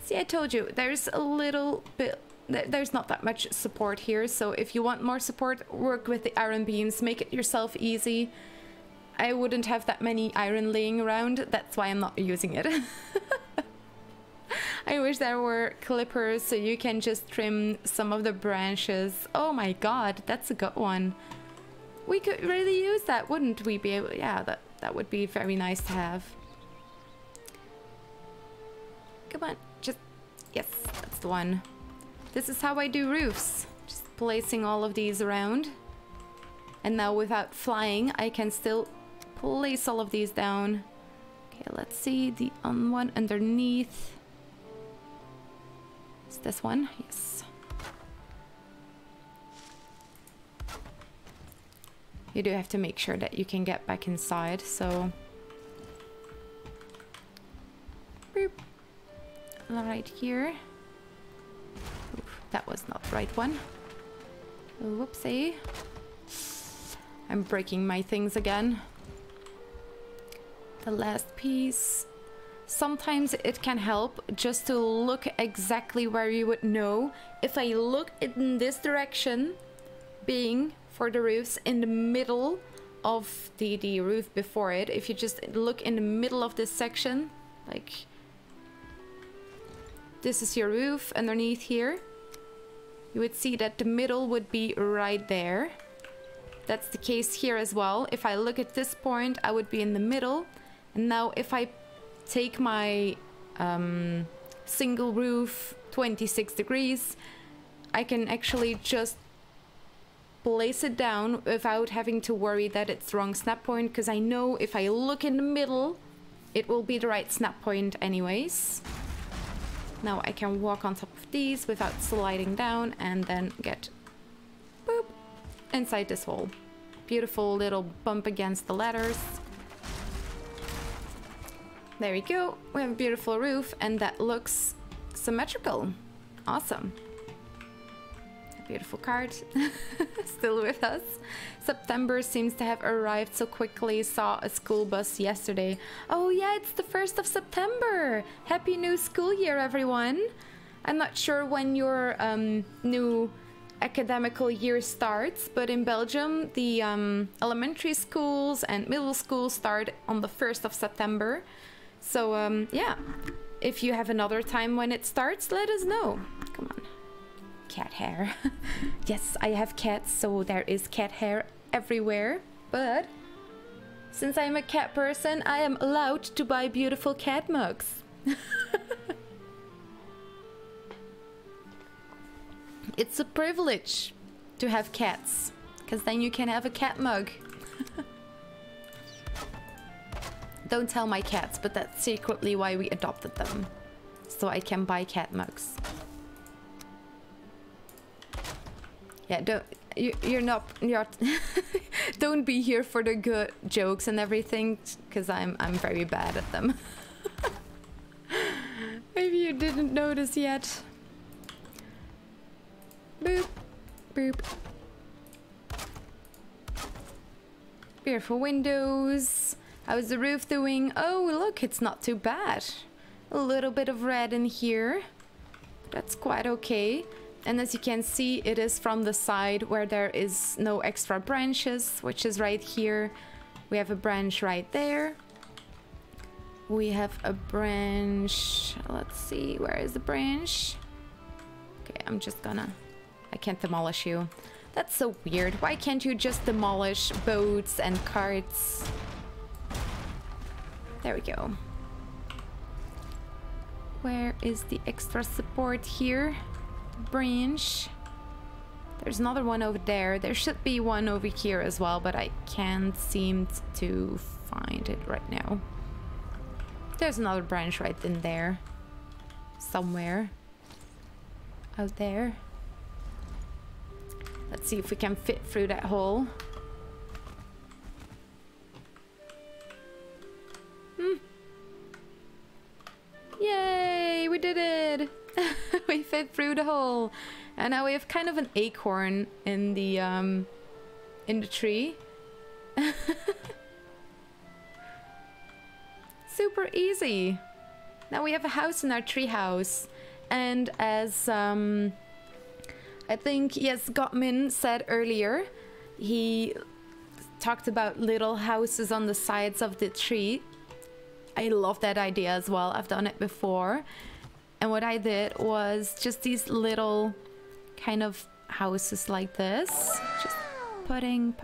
See, I told you, there's a little bit, there's not that much support here, so if you want more support, work with the iron beams, make it yourself easy. I wouldn't have that many iron laying around, that's why I'm not using it. I wish there were clippers so you can just trim some of the branches. Oh my god, that's a good one. We could really use that, wouldn't we be able? Yeah, that would be very nice to have. Come on, just, yes, that's the one. This is how I do roofs. Just placing all of these around. And now without flying, I can still place all of these down. Okay, let's see the one underneath. Is this one? Yes. You do have to make sure that you can get back inside, so. Boop. Right here. Oof, that was not the right one. Whoopsie. I'm breaking my things again. The last piece. Sometimes it can help just to look exactly where you would know. If I look in this direction, being for the roofs in the middle of the roof before it, if you just look in the middle of this section, like this is your roof underneath here, you would see that the middle would be right there. That's the case here as well. If I look at this point, I would be in the middle. And now if I take my single roof 26 degrees, I can actually just place it down without having to worry that it's the wrong snap point, because I know if I look in the middle, it will be the right snap point anyways. Now I can walk on top of these without sliding down and then get boop inside this hole. Beautiful little bump against the ladders. There we go. We have a beautiful roof and that looks symmetrical. Awesome. A beautiful card. Still with us. September seems to have arrived so quickly. Saw a school bus yesterday. Oh yeah, it's the 1st of September. Happy new school year, everyone. I'm not sure when your new academical year starts, but in Belgium the elementary schools and middle schools start on the 1st of September. So yeah, if you have another time when it starts, let us know. Come on. Cat hair. Yes, I have cats, so there is cat hair everywhere. But since I'm a cat person, I am allowed to buy beautiful cat mugs. It's a privilege to have cats, because then you can have a cat mug. Don't tell my cats, but that's secretly why we adopted them. So I can buy cat mugs. Yeah, you're not don't be here for the good jokes and everything, because I'm very bad at them. Maybe you didn't notice yet. Boop, boop. Beautiful windows. How's the roof doing? Oh, look, it's not too bad. A little bit of red in here. That's quite okay. And as you can see, it is from the side where there is no extra branches, which is right here. We have a branch right there. We have a branch. Let's see, where is the branch? Okay, I'm just gonna... I can't demolish you. That's so weird. Why can't you just demolish boats and carts? There we go. Where is the extra support here? Branch. There's another one over there. There should be one over here as well, but I can't seem to find it right now. There's another branch right in there. Somewhere. Out there. Let's see if we can fit through that hole. Yay! We did it! We fit through the hole. And now we have kind of an acorn in the tree. Super easy. Now we have a house in our tree house. And as I think, yes, Gottman said earlier, he talked about little houses on the sides of the tree. I love that idea as well. I've done it before. And what I did was just these little kind of houses like this. Just pudding.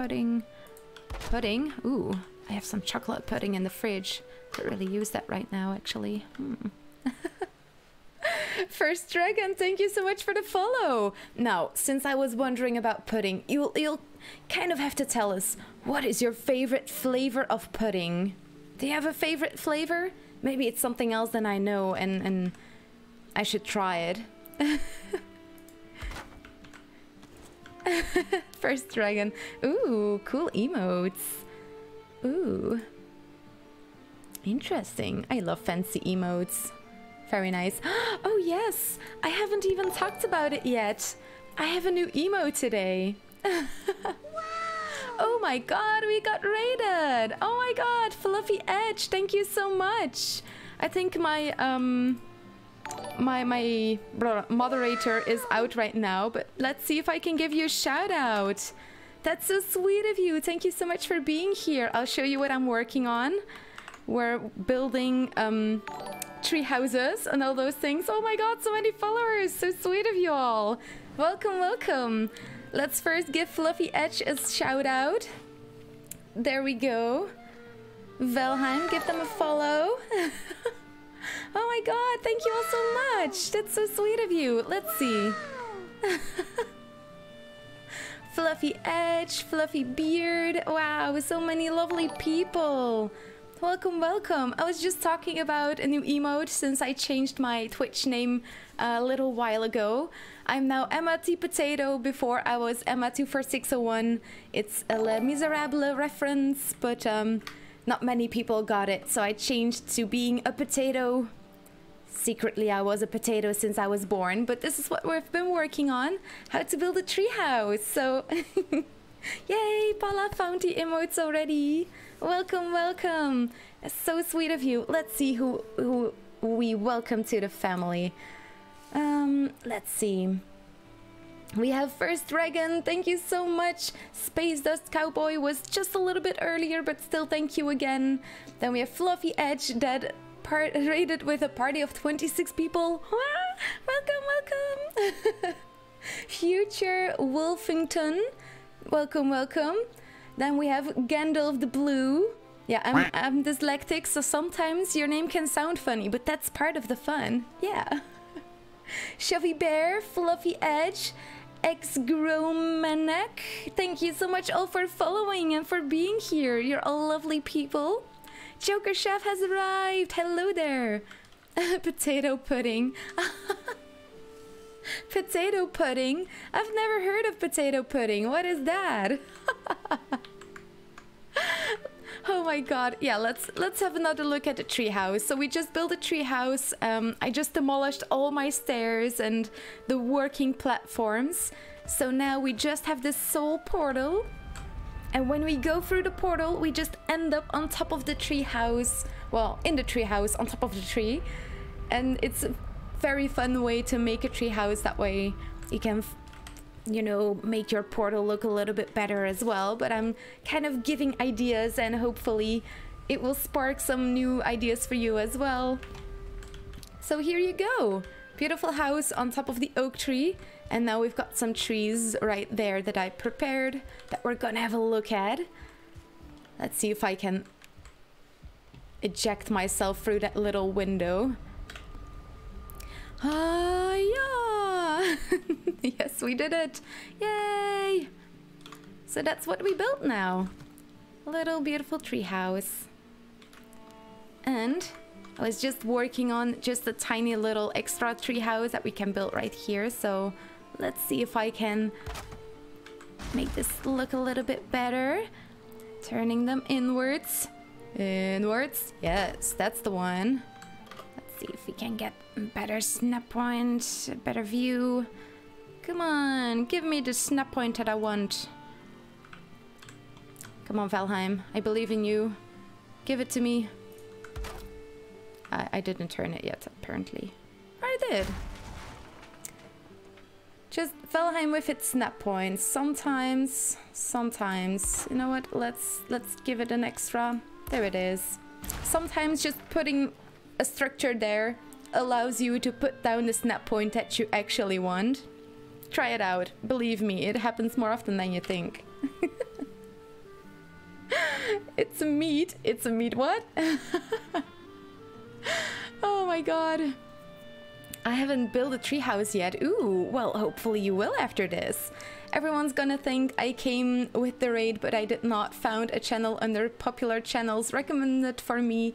Ooh, I have some chocolate pudding in the fridge. Could really use that right now, actually. First Dragon, thank you so much for the follow. Now, since I was wondering about pudding, you'll kind of have to tell us, what is your favorite flavor of pudding? Do you have a favorite flavor? Maybe it's something else than I know, and I should try it. First Dragon. Ooh, cool emotes. Ooh. Interesting. I love fancy emotes. Very nice. Oh yes! I haven't even talked about it yet. I have a new emote today. Oh my god, we got raided! Oh my god, Fluffy Edge, thank you so much! I think my my moderator is out right now, but let's see if I can give you a shout out. That's so sweet of you. Thank you so much for being here. I'll show you what I'm working on. We're building tree houses and all those things. Oh my god, so many followers. So sweet of you all. Welcome, welcome. Let's first give Fluffy Edge a shout out. There we go. Valheim, give them a follow. Oh my god, thank you all so much. That's so sweet of you. Let's see. Fluffy Edge, Fluffy Beard. Wow, so many lovely people. Welcome, welcome. I was just talking about a new emote since I changed my Twitch name a little while ago. I'm now Emma T Potato. Before I was Emma 24601. It's a Les Miserables reference, but not many people got it, so I changed to being a potato. Secretly, I was a potato since I was born, but this is what we've been working on, how to build a treehouse. So, yay, Paula found the emotes already. Welcome, welcome. That's so sweet of you. Let's see who we welcome to the family. Let's see. We have First Dragon, thank you so much. Space Dust Cowboy was just a little bit earlier, but still thank you again. Then we have Fluffy Edge that raided with a party of 26 people. Welcome, welcome. Future Wolfington, welcome, welcome. Then we have Gandalf the Blue. Yeah, I'm dyslexic, so sometimes your name can sound funny, but that's part of the fun. Yeah. Shovey Bear, Fluffy Edge, Ex-Gromanek. Thank you so much all for following and for being here. You're all lovely people. Joker Chef has arrived. Hello there. Potato pudding. Potato pudding? I've never heard of potato pudding. What is that? Oh my god. Yeah, let's have another look at the treehouse. So we just built a treehouse. I just demolished all my stairs and the working platforms. So now we just have this soul portal. And when we go through the portal, we just end up on top of the treehouse. Well, in the treehouse, on top of the tree. And it's a very fun way to make a treehouse. That way you can, you know, make your portal look a little bit better as well. But I'm kind of giving ideas, and hopefully it will spark some new ideas for you as well. So here you go. Beautiful house on top of the oak tree. And now we've got some trees right there that I prepared that we're gonna have a look at. Let's see if I can eject myself through that little window. Ah, yeah! Yes, we did it! Yay! So that's what we built now. A little beautiful tree house. And I was just working on just a tiny little extra tree house that we can build right here. So let's see if I can make this look a little bit better. Turning them inwards. Inwards. Yes, that's the one. Let's see if we can get a better snap point, a better view. Come on, give me the snap point that I want. Come on, Valheim. I believe in you. Give it to me. I didn't turn it yet, apparently. I did. Just Valheim with its snap points. Sometimes. You know what? Let's give it an extra. There it is. Sometimes just putting a structure there allows you to put down the snap point that you actually want. Try it out. Believe me, it happens more often than you think. It's a meat. It's a meat what? Oh my god. I haven't built a treehouse yet. Ooh, well, hopefully you will after this. Everyone's gonna think I came with the raid, but I did not. Found a channel under popular channels recommended for me.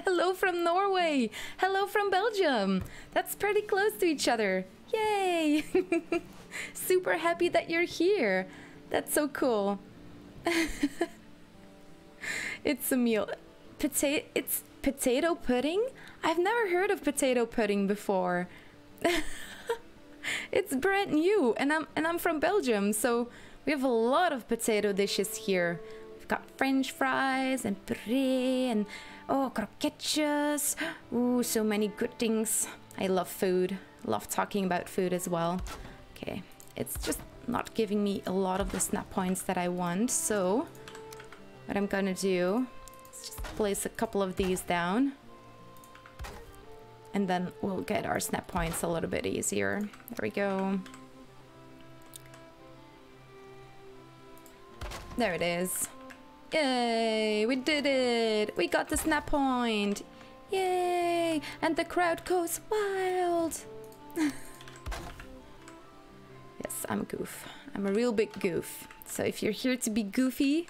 Hello from Norway. Hello from Belgium. That's pretty close to each other. Yay! Super happy that you're here. That's so cool. It's a meal. It's potato pudding? I've never heard of potato pudding before. It's brand new, and I'm from Belgium, so we have a lot of potato dishes here. We've got French fries and puree and oh, croquettes. Ooh, so many good things. I love food. Love talking about food as well. Okay, it's just not giving me a lot of the snap points that I want, so what I'm gonna do is just place a couple of these down. And then we'll get our snap points a little bit easier. There we go. There it is. Yay, we did it. We got the snap point. Yay, and the crowd goes wild. Yes, I'm a goof. I'm a real big goof. So if you're here to be goofy,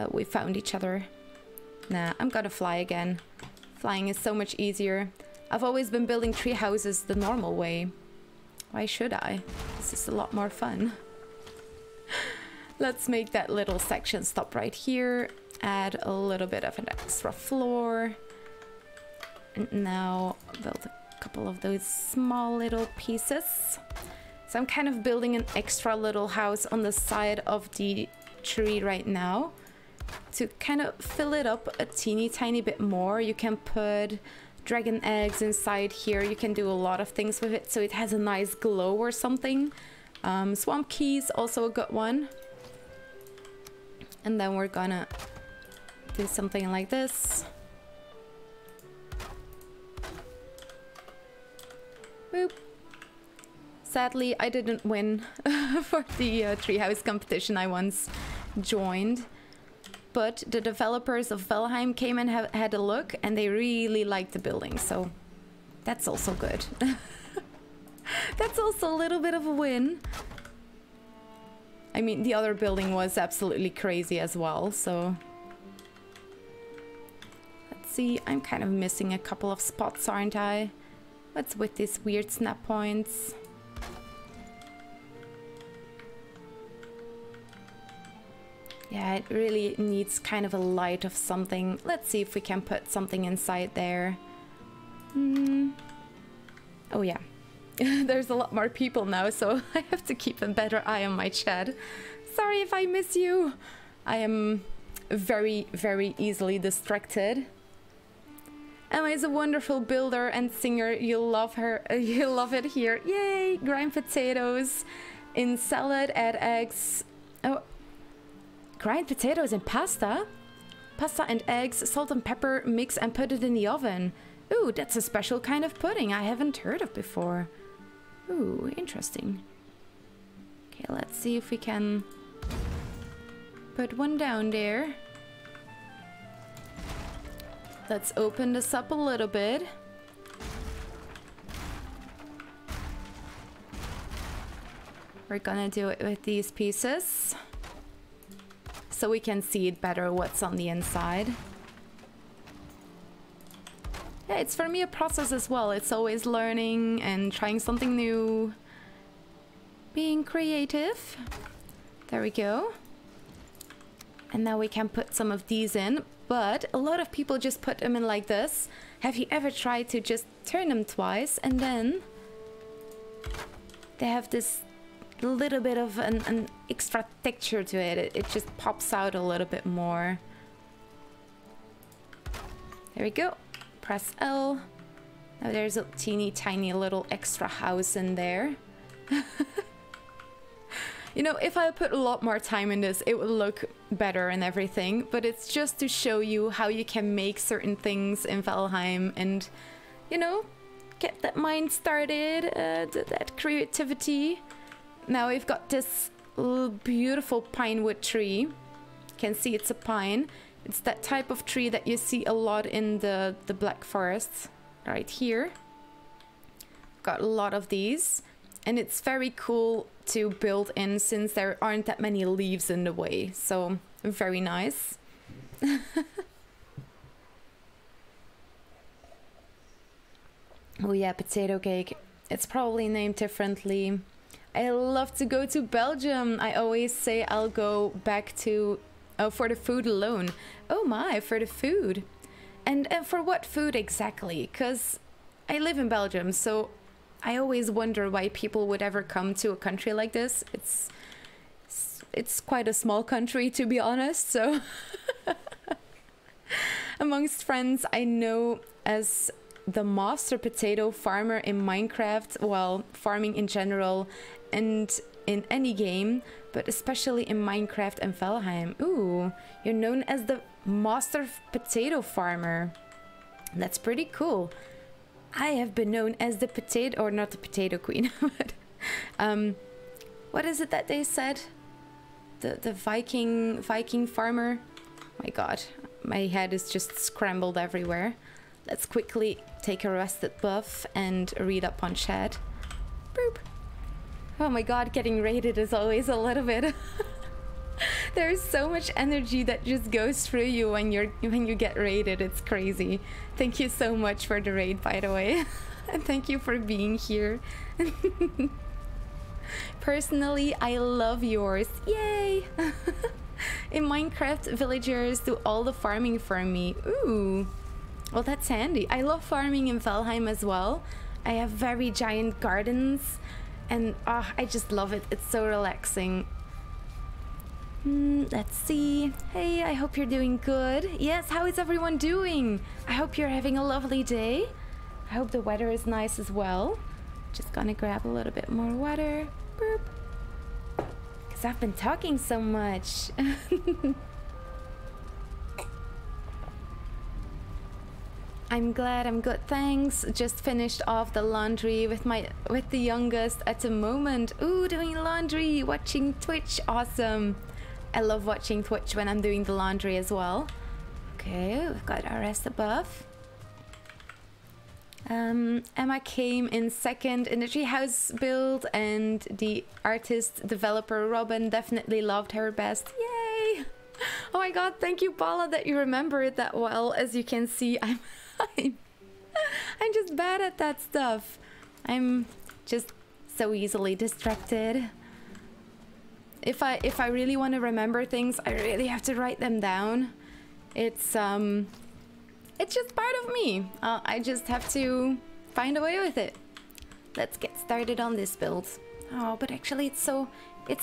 we found each other. Nah, I'm gonna fly again. Flying is so much easier. I've always been building tree houses the normal way. Why should I? This is a lot more fun. Let's make that little section stop right here. Add a little bit of an extra floor. And now build a couple of those small little pieces. So I'm kind of building an extra little house on the side of the tree right now to kind of fill it up a teeny tiny bit more. You can put dragon eggs inside here. You can do a lot of things with it so it has a nice glow or something. Swamp keys, also a good one. And then we're gonna do something like this. Boop. Sadly, I didn't win for the treehouse competition I once joined. But the developers of Valheim came and had a look, and they really liked the building, so that's also good. That's also a little bit of a win. I mean, the other building was absolutely crazy as well, so... Let's see, I'm kind of missing a couple of spots, aren't I? What's with these weird snap points? Yeah, it really needs kind of a light of something. Let's see if we can put something inside there. Oh yeah. There's a lot more people now, so I have to keep a better eye on my chat. Sorry if I miss you. I am very, very easily distracted. Emma is a wonderful builder and singer. You'll love her. You'll love it here. Yay! Grind potatoes in salad, add eggs. Oh, grind potatoes in pasta? Pasta and eggs, salt and pepper, mix and put it in the oven. Ooh, that's a special kind of pudding I haven't heard of before. Ooh, interesting. Okay, let's see if we can put one down there. Let's open this up a little bit. We're gonna do it with these pieces so we can see it better what's on the inside. Yeah, it's for me a process as well. It's always learning and trying something new. Being creative. There we go. And now we can put some of these in, but a lot of people just put them in like this. Have you ever tried to just turn them twice and then they have this little bit of an extra texture to it. It just pops out a little bit more. There we go. Press L. Now there's a teeny tiny little extra house in there. You know, if I put a lot more time in this, it would look better and everything, but it's just to show you how you can make certain things in Valheim and, you know, get that mind started, that creativity. Now we've got this beautiful pine wood tree. You can see it's a pine. It's that type of tree that you see a lot in the Black Forest, right here. Got a lot of these. And it's very cool to build in since there aren't that many leaves in the way. So, very nice. Oh yeah, potato cake. It's probably named differently. I love to go to Belgium. I always say I'll go back to... Oh, for the food alone. Oh my, for the food. And for what food exactly? Because I live in Belgium, so... I always wonder why people would ever come to a country like this. It's quite a small country, to be honest, so... Amongst friends I know as the master potato farmer in Minecraft, well, farming in general, and in any game, but especially in Minecraft and Valheim. Ooh, you're known as the master potato farmer. That's pretty cool. I have been known as the potato, or not the potato queen, but what is it that they said? The Viking farmer? My god, my head is just scrambled everywhere. Let's quickly take a rested buff and read up on chat. Boop. Oh my god, getting raided is always a little bit... There's so much energy that just goes through you when you get raided. It's crazy. Thank you so much for the raid, by the way. And thank you for being here. Personally, I love yours. Yay! In Minecraft, villagers do all the farming for me. Ooh. Well, that's handy. I love farming in Valheim as well. I have very giant gardens and I just love it. It's so relaxing. Let's see. Hey, I hope you're doing good. Yes, how is everyone doing? I hope you're having a lovely day. I hope the weather is nice as well. Just gonna grab a little bit more water. Boop. Because I've been talking so much. I'm glad, I'm good, thanks. Just finished off the laundry with the youngest at the moment. Ooh, doing laundry, watching Twitch, awesome. I love watching Twitch when I'm doing the laundry as well. Okay, we've got our rest above. Emma came in second in the treehouse build, and the artist developer Robin definitely loved her best. Yay! Oh my god, thank you, Paula, that you remember it that well. As you can see, I'm just bad at that stuff. I'm just so easily distracted. If I really want to remember things, I really have to write them down. It's just part of me. I just have to find a way with it. Let's get started on this build. Oh, but actually it's so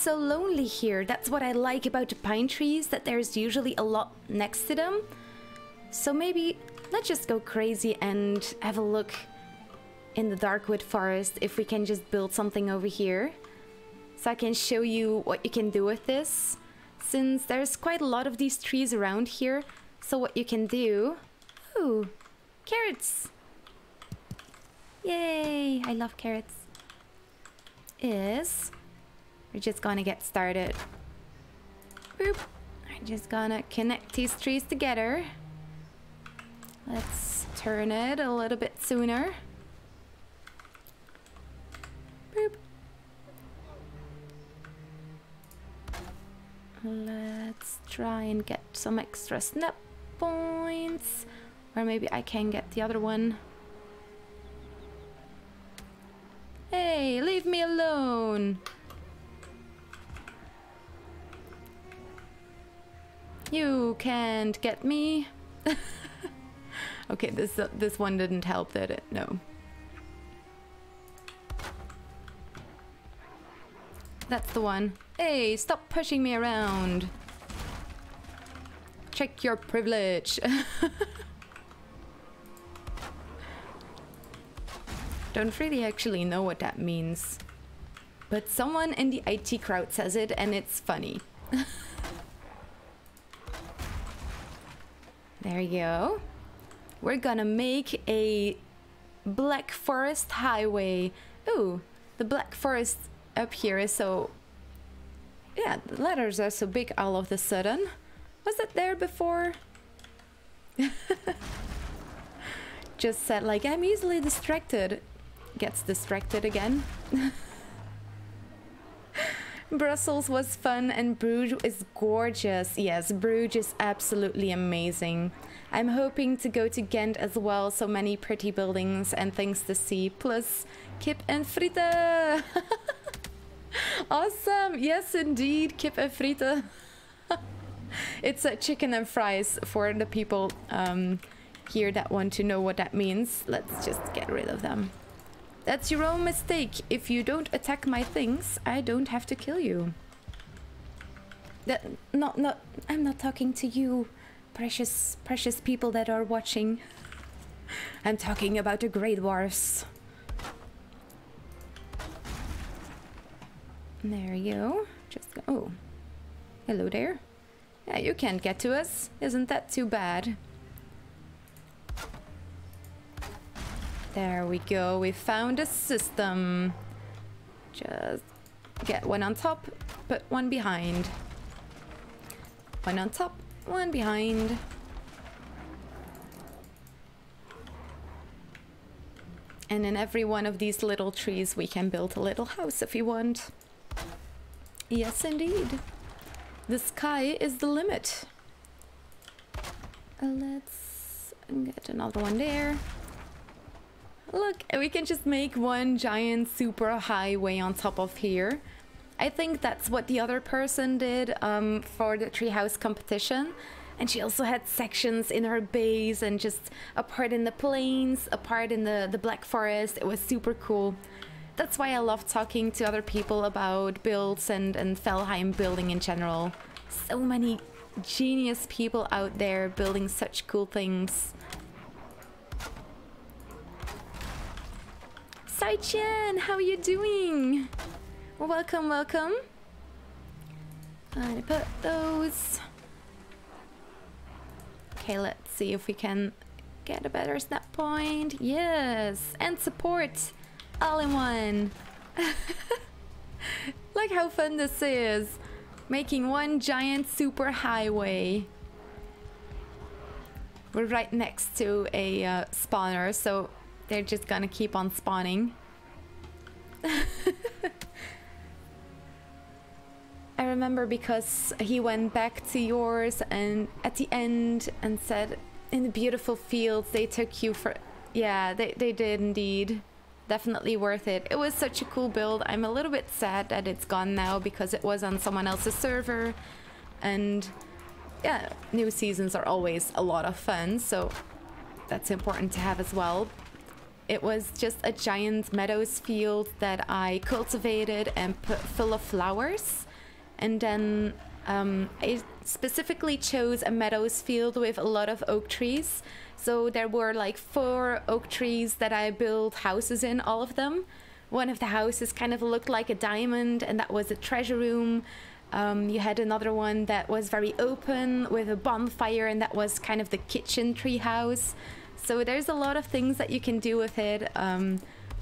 lonely here. That's what I like about the pine trees, that there's usually a lot next to them. So maybe let's just go crazy and have a look in the Darkwood forest if we can just build something over here. So I can show you what you can do with this, since there's quite a lot of these trees around here. So what you can do... Ooh, carrots! Yay! I love carrots. We're just gonna get started. Boop! I'm just gonna connect these trees together. Let's turn it a little bit sooner. Boop! Let's try and get some extra snap points. Or maybe I can get the other one. Hey, leave me alone! You can't get me. Okay, this one didn't help, did it? No. That's the one. Hey, stop pushing me around. Check your privilege. Don't really actually know what that means. But someone in the IT crowd says it and it's funny. There you go. We're gonna make a Black Forest highway. Ooh, the Black Forest up here is so... Yeah, the letters are so big all of a sudden. Was it there before? Just said like, I'm easily distracted. Gets distracted again. Brussels was fun and Bruges is gorgeous. Yes, Bruges is absolutely amazing. I'm hoping to go to Ghent as well. So many pretty buildings and things to see. Plus, kip and frieten. Awesome. Yes, indeed. Kip and frieten. It's chicken and fries for the people here that want to know what that means. Let's just get rid of them. That's your own mistake. If you don't attack my things, I don't have to kill you. I'm not talking to you, precious people that are watching. I'm talking about the Grey Dwarfs. There you go. Just go. Oh, hello there. Yeah, you can't get to us. Isn't that too bad? There we go, we found a system. Just get one on top, put one behind. One on top, one behind. And in every one of these little trees we can build a little house if you want. Yes, indeed. The sky is the limit. Let's get another one there. Look, we can just make one giant super highway on top of here. I think that's what the other person did for the treehouse competition. And she also had sections in her base and just a part in the plains, a part in the Black Forest. It was super cool. That's why I love talking to other people about builds and Valheim building in general. So many genius people out there building such cool things. Sai-chan, how are you doing? Well, welcome, welcome. I'm gonna put those. Okay, let's see if we can get a better snap point. Yes, and support all in one. Look how fun this is. Making one giant super highway. We're right next to a spawner, so they're just gonna keep on spawning. I remember because he went back to yours and at the end and said in the beautiful fields they took you for... Yeah, they did indeed. Definitely worth it. It was such a cool build. I'm a little bit sad that it's gone now because it was on someone else's server. And yeah, new seasons are always a lot of fun, so that's important to have as well. It was just a giant meadows field that I cultivated and put full of flowers. And then I specifically chose a meadows field with a lot of oak trees. So there were like 4 oak trees that I built houses in, all of them. One of the houses kind of looked like a diamond, and that was a treasure room. You had another one that was very open with a bonfire, and that was kind of the kitchen tree house. So there's a lot of things that you can do with it.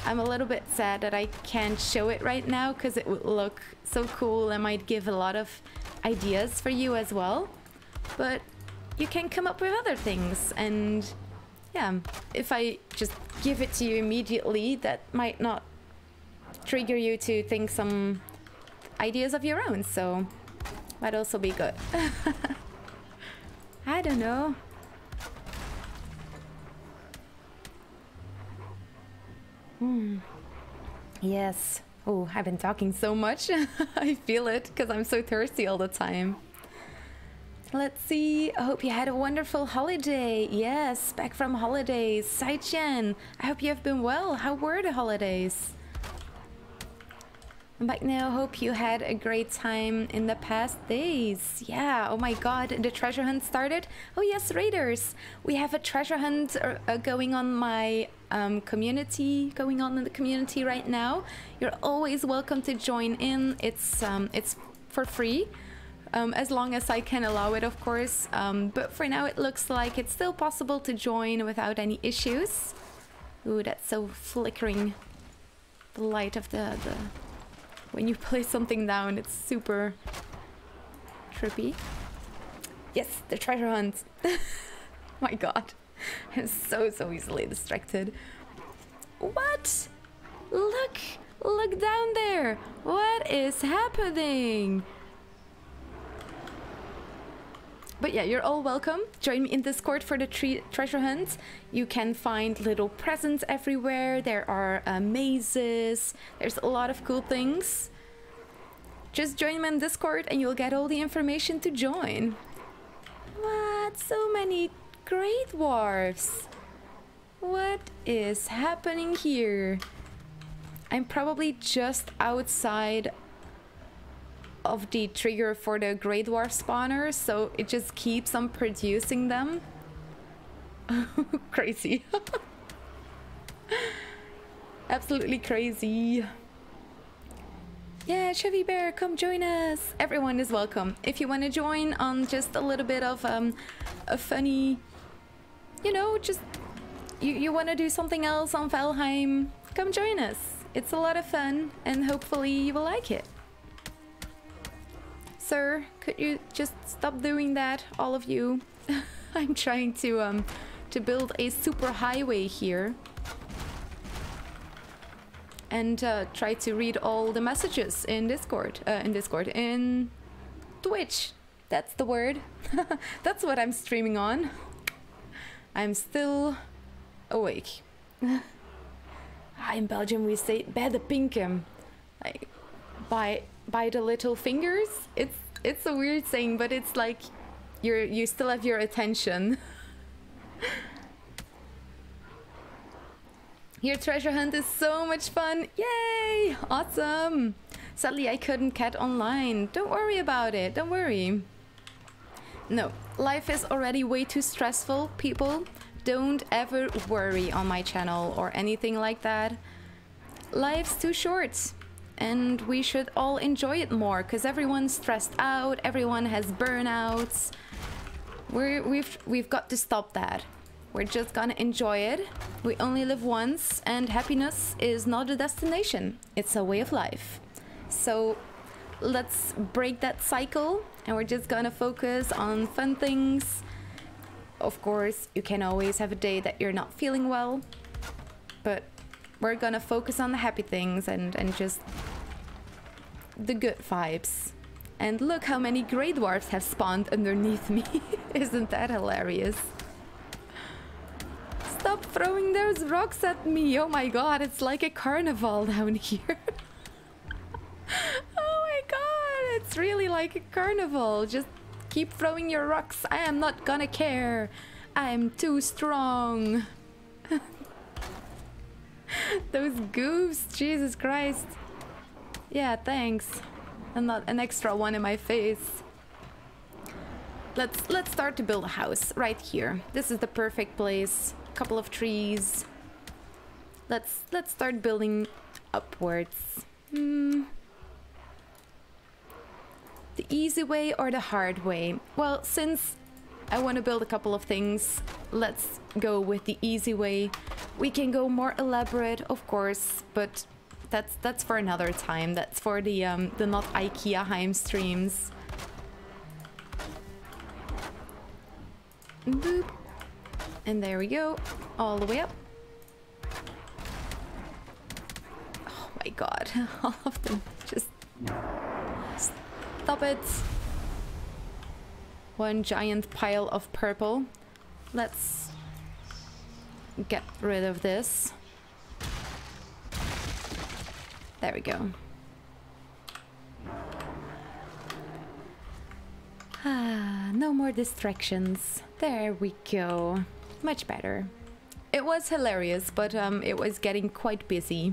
I'm a little bit sad that I can't show it right now because it would look so cool and might give a lot of ideas for you as well. But you can come up with other things, and yeah, if I just give it to you immediately, that might not trigger you to think some ideas of your own, so might also be good. I don't know. Yes. Oh, I've been talking so much. I feel it because I'm so thirsty all the time. Let's see. I hope you had a wonderful holiday. Yes, back from holidays. Sai-chan, I hope you have been well. How were the holidays? I'm back now. Hope you had a great time in the past days. Yeah. Oh my god, the treasure hunt started. Oh yes, raiders. We have a treasure hunt going on my community, in the community right now. You're always welcome to join in. It's for free. As long as I can allow it, of course. But for now, it looks like it's still possible to join without any issues. Ooh, that's so flickering. The light of the... When you place something down, it's super trippy. Yes, the treasure hunt. My god. I'm so easily distracted. What? Look down there. What is happening? But yeah, you're all welcome. Join me in Discord for the treasure hunt. You can find little presents everywhere. There are mazes. There's a lot of cool things. Just join me in Discord and you'll get all the information to join. What? So many Grey Dwarfs. What is happening here? I'm probably just outside of the trigger for the Grey Dwarf spawner, so it just keeps on producing them. Crazy. Absolutely crazy. Yeah, Chevy Bear, come join us. Everyone is welcome. If you want to join on just a little bit of a funny, you know, just you want to do something else on Valheim, come join us. It's a lot of fun and hopefully you will like it. Sir, could you just stop doing that, all of you? I'm trying to build a super highway here. And try to read all the messages in in Twitch. That's the word. That's what I'm streaming on. I'm still awake. In Belgium we say bij de pinken, like by the little fingers. It's a weird saying, but it's like you still have your attention. Your treasure hunt is so much fun. Yay! Awesome. Sadly, I couldn't get online. Don't worry about it. Don't worry. No, life is already way too stressful, people. Don't ever worry on my channel or anything like that. Life's too short. And we should all enjoy it more, because everyone's stressed out, everyone has burnouts. We've got to stop that. We're just gonna enjoy it. We only live once, and happiness is not a destination, it's a way of life. So let's break that cycle, and we're just gonna focus on fun things. Of course, you can always have a day that you're not feeling well, but we're gonna focus on the happy things and just the good vibes. And look how many grey dwarfs have spawned underneath me. Isn't that hilarious? Stop throwing those rocks at me. Oh my god, it's like a carnival down here. Oh my god, it's really like a carnival. Just keep throwing your rocks. I am not gonna care. I am too strong. Those goofs, Jesus Christ. Yeah, thanks. And not an extra one in my face. Let's start to build a house right here. This is the perfect place. Couple of trees. Let's start building upwards. The easy way or the hard way? Well, since I want to build a couple of things, let's go with the easy way. We can go more elaborate, of course, but that's for another time. That's for the not IKEAHEIM streams. Boop. And there we go, all the way up. Oh my god, all of them just... Stop it. One giant pile of purple. Let's get rid of this. There we go. No more distractions. There we go. Much better. It was hilarious, but it was getting quite busy.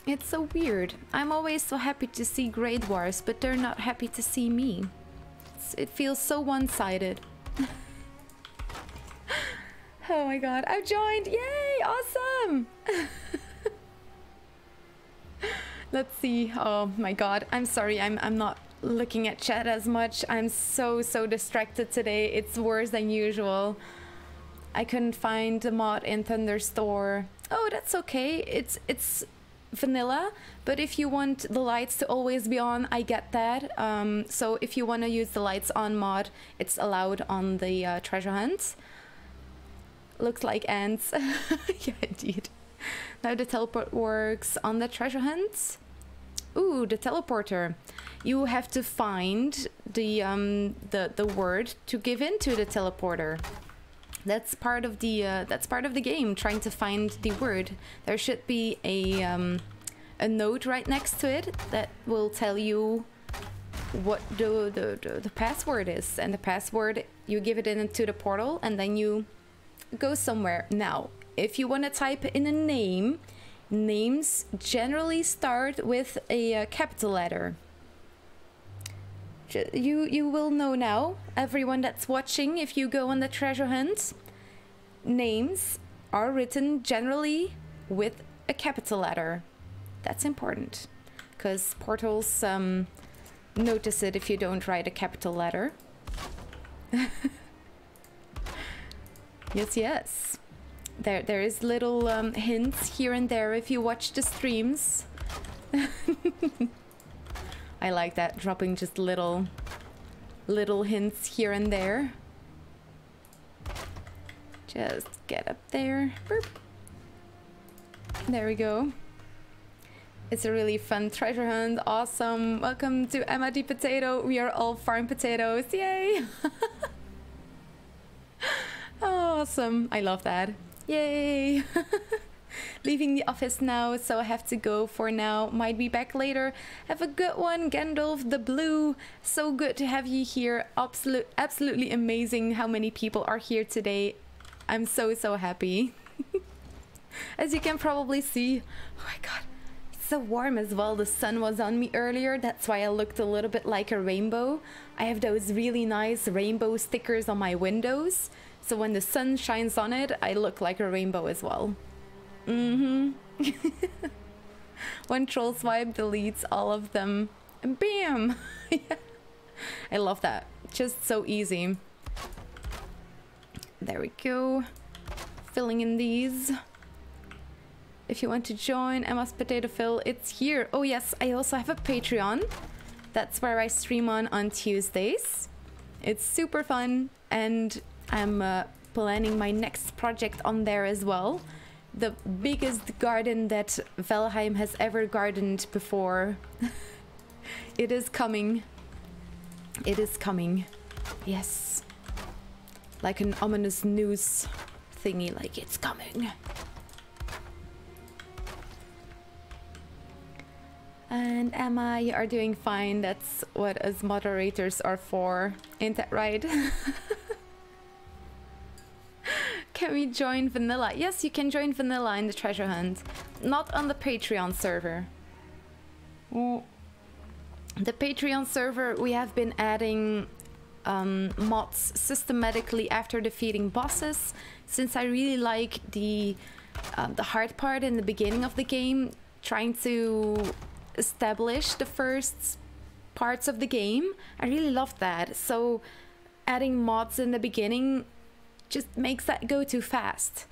It's so weird. I'm always so happy to see grey dwarfs, but they're not happy to see me. It feels so one-sided. Oh my god, I've joined! Yay! Awesome! Let's see. Oh my god, I'm sorry, I'm not looking at chat as much. I'm so distracted today. It's worse than usual. I couldn't find the mod in Thunderstore. Oh, that's okay. It's vanilla, but if you want the lights to always be on, I get that. So if you want to use the lights on mod, it's allowed on the treasure hunt. Looks like ants. Yeah, indeed. Now the teleport works on the treasure hunt. Ooh, the teleporter. You have to find the word to give into the teleporter. That's part of the game, trying to find the word. There should be a note right next to it that will tell you what the password is, and the password, you give it into the portal and then you go somewhere. Now, if you want to type in a name, names generally start with a capital letter. You will know now, everyone that's watching, if you go on the treasure hunt, names are written generally with a capital letter. That's important, because portals notice it if you don't write a capital letter. Yes, yes. There is little hints here and there if you watch the streams. I like that, dropping just little hints here and there. Just get up there. Burp. There we go. It's a really fun treasure hunt. Awesome. Welcome to Emma the Potato. We are all farm potatoes. Yay! Awesome. I love that. Yay! Leaving the office now, so I have to go for now. Might be back later. Have a good one, Gandalf the Blue. So good to have you here. Absolutely amazing how many people are here today. I'm so happy. As you can probably see, oh my god, it's so warm as well. The sun was on me earlier. That's why I looked a little bit like a rainbow. I have those really nice rainbow stickers on my windows. So when the sun shines on it, I look like a rainbow as well. One troll swipe deletes all of them. And bam! Yeah. I love that. Just so easy. There we go. Filling in these. If you want to join Emma's Potato Fill, it's here. Oh yes, I also have a Patreon. That's where I stream on Tuesdays. It's super fun, and I'm planning my next project on there as well. The biggest garden that Valheim has ever gardened before. It is coming. It is coming. Yes. Like an ominous news thingy, like it's coming. And Emma, you are doing fine. That's what us moderators are for. Ain't that right? Can we join Vanilla? Yes, you can join Vanilla in the treasure hunt. Not on the Patreon server. The Patreon server, we have been adding mods systematically after defeating bosses. Since I really like the hard part in the beginning of the game, trying to establish the first parts of the game. I really love that. So adding mods in the beginning just makes that go too fast.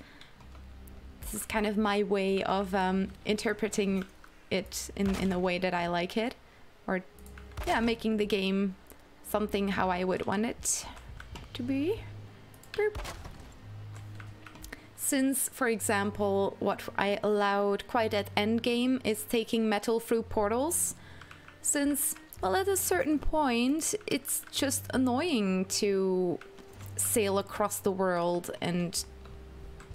This is kind of my way of interpreting it in the way that I like it, or yeah, making the game something how I would want it to be. Boop. Since, for example, what I allowed quite at endgame is taking metal through portals, since, well, at a certain point it's just annoying to sail across the world and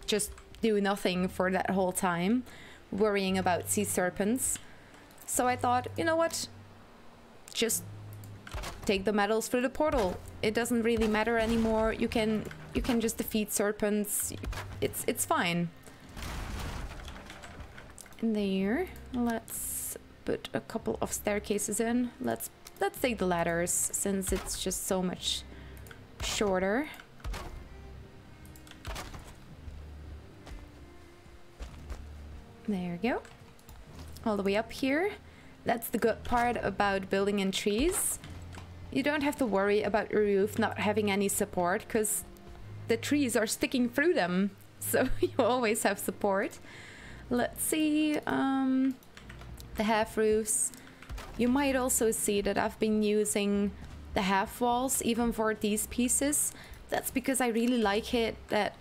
just do nothing for that whole time, worrying about sea serpents. So I thought, you know what, just take the metals through the portal. It doesn't really matter anymore. You can just defeat serpents. It's fine. In there, let's put a couple of staircases in. Let's take the ladders, since it's just so much shorter. There we go. All the way up here. That's the good part about building in trees. You don't have to worry about your roof not having any support, because the trees are sticking through them. So you always have support. Let's see, the half roofs. You might also see that I've been using the half walls even for these pieces. That's because I really like it that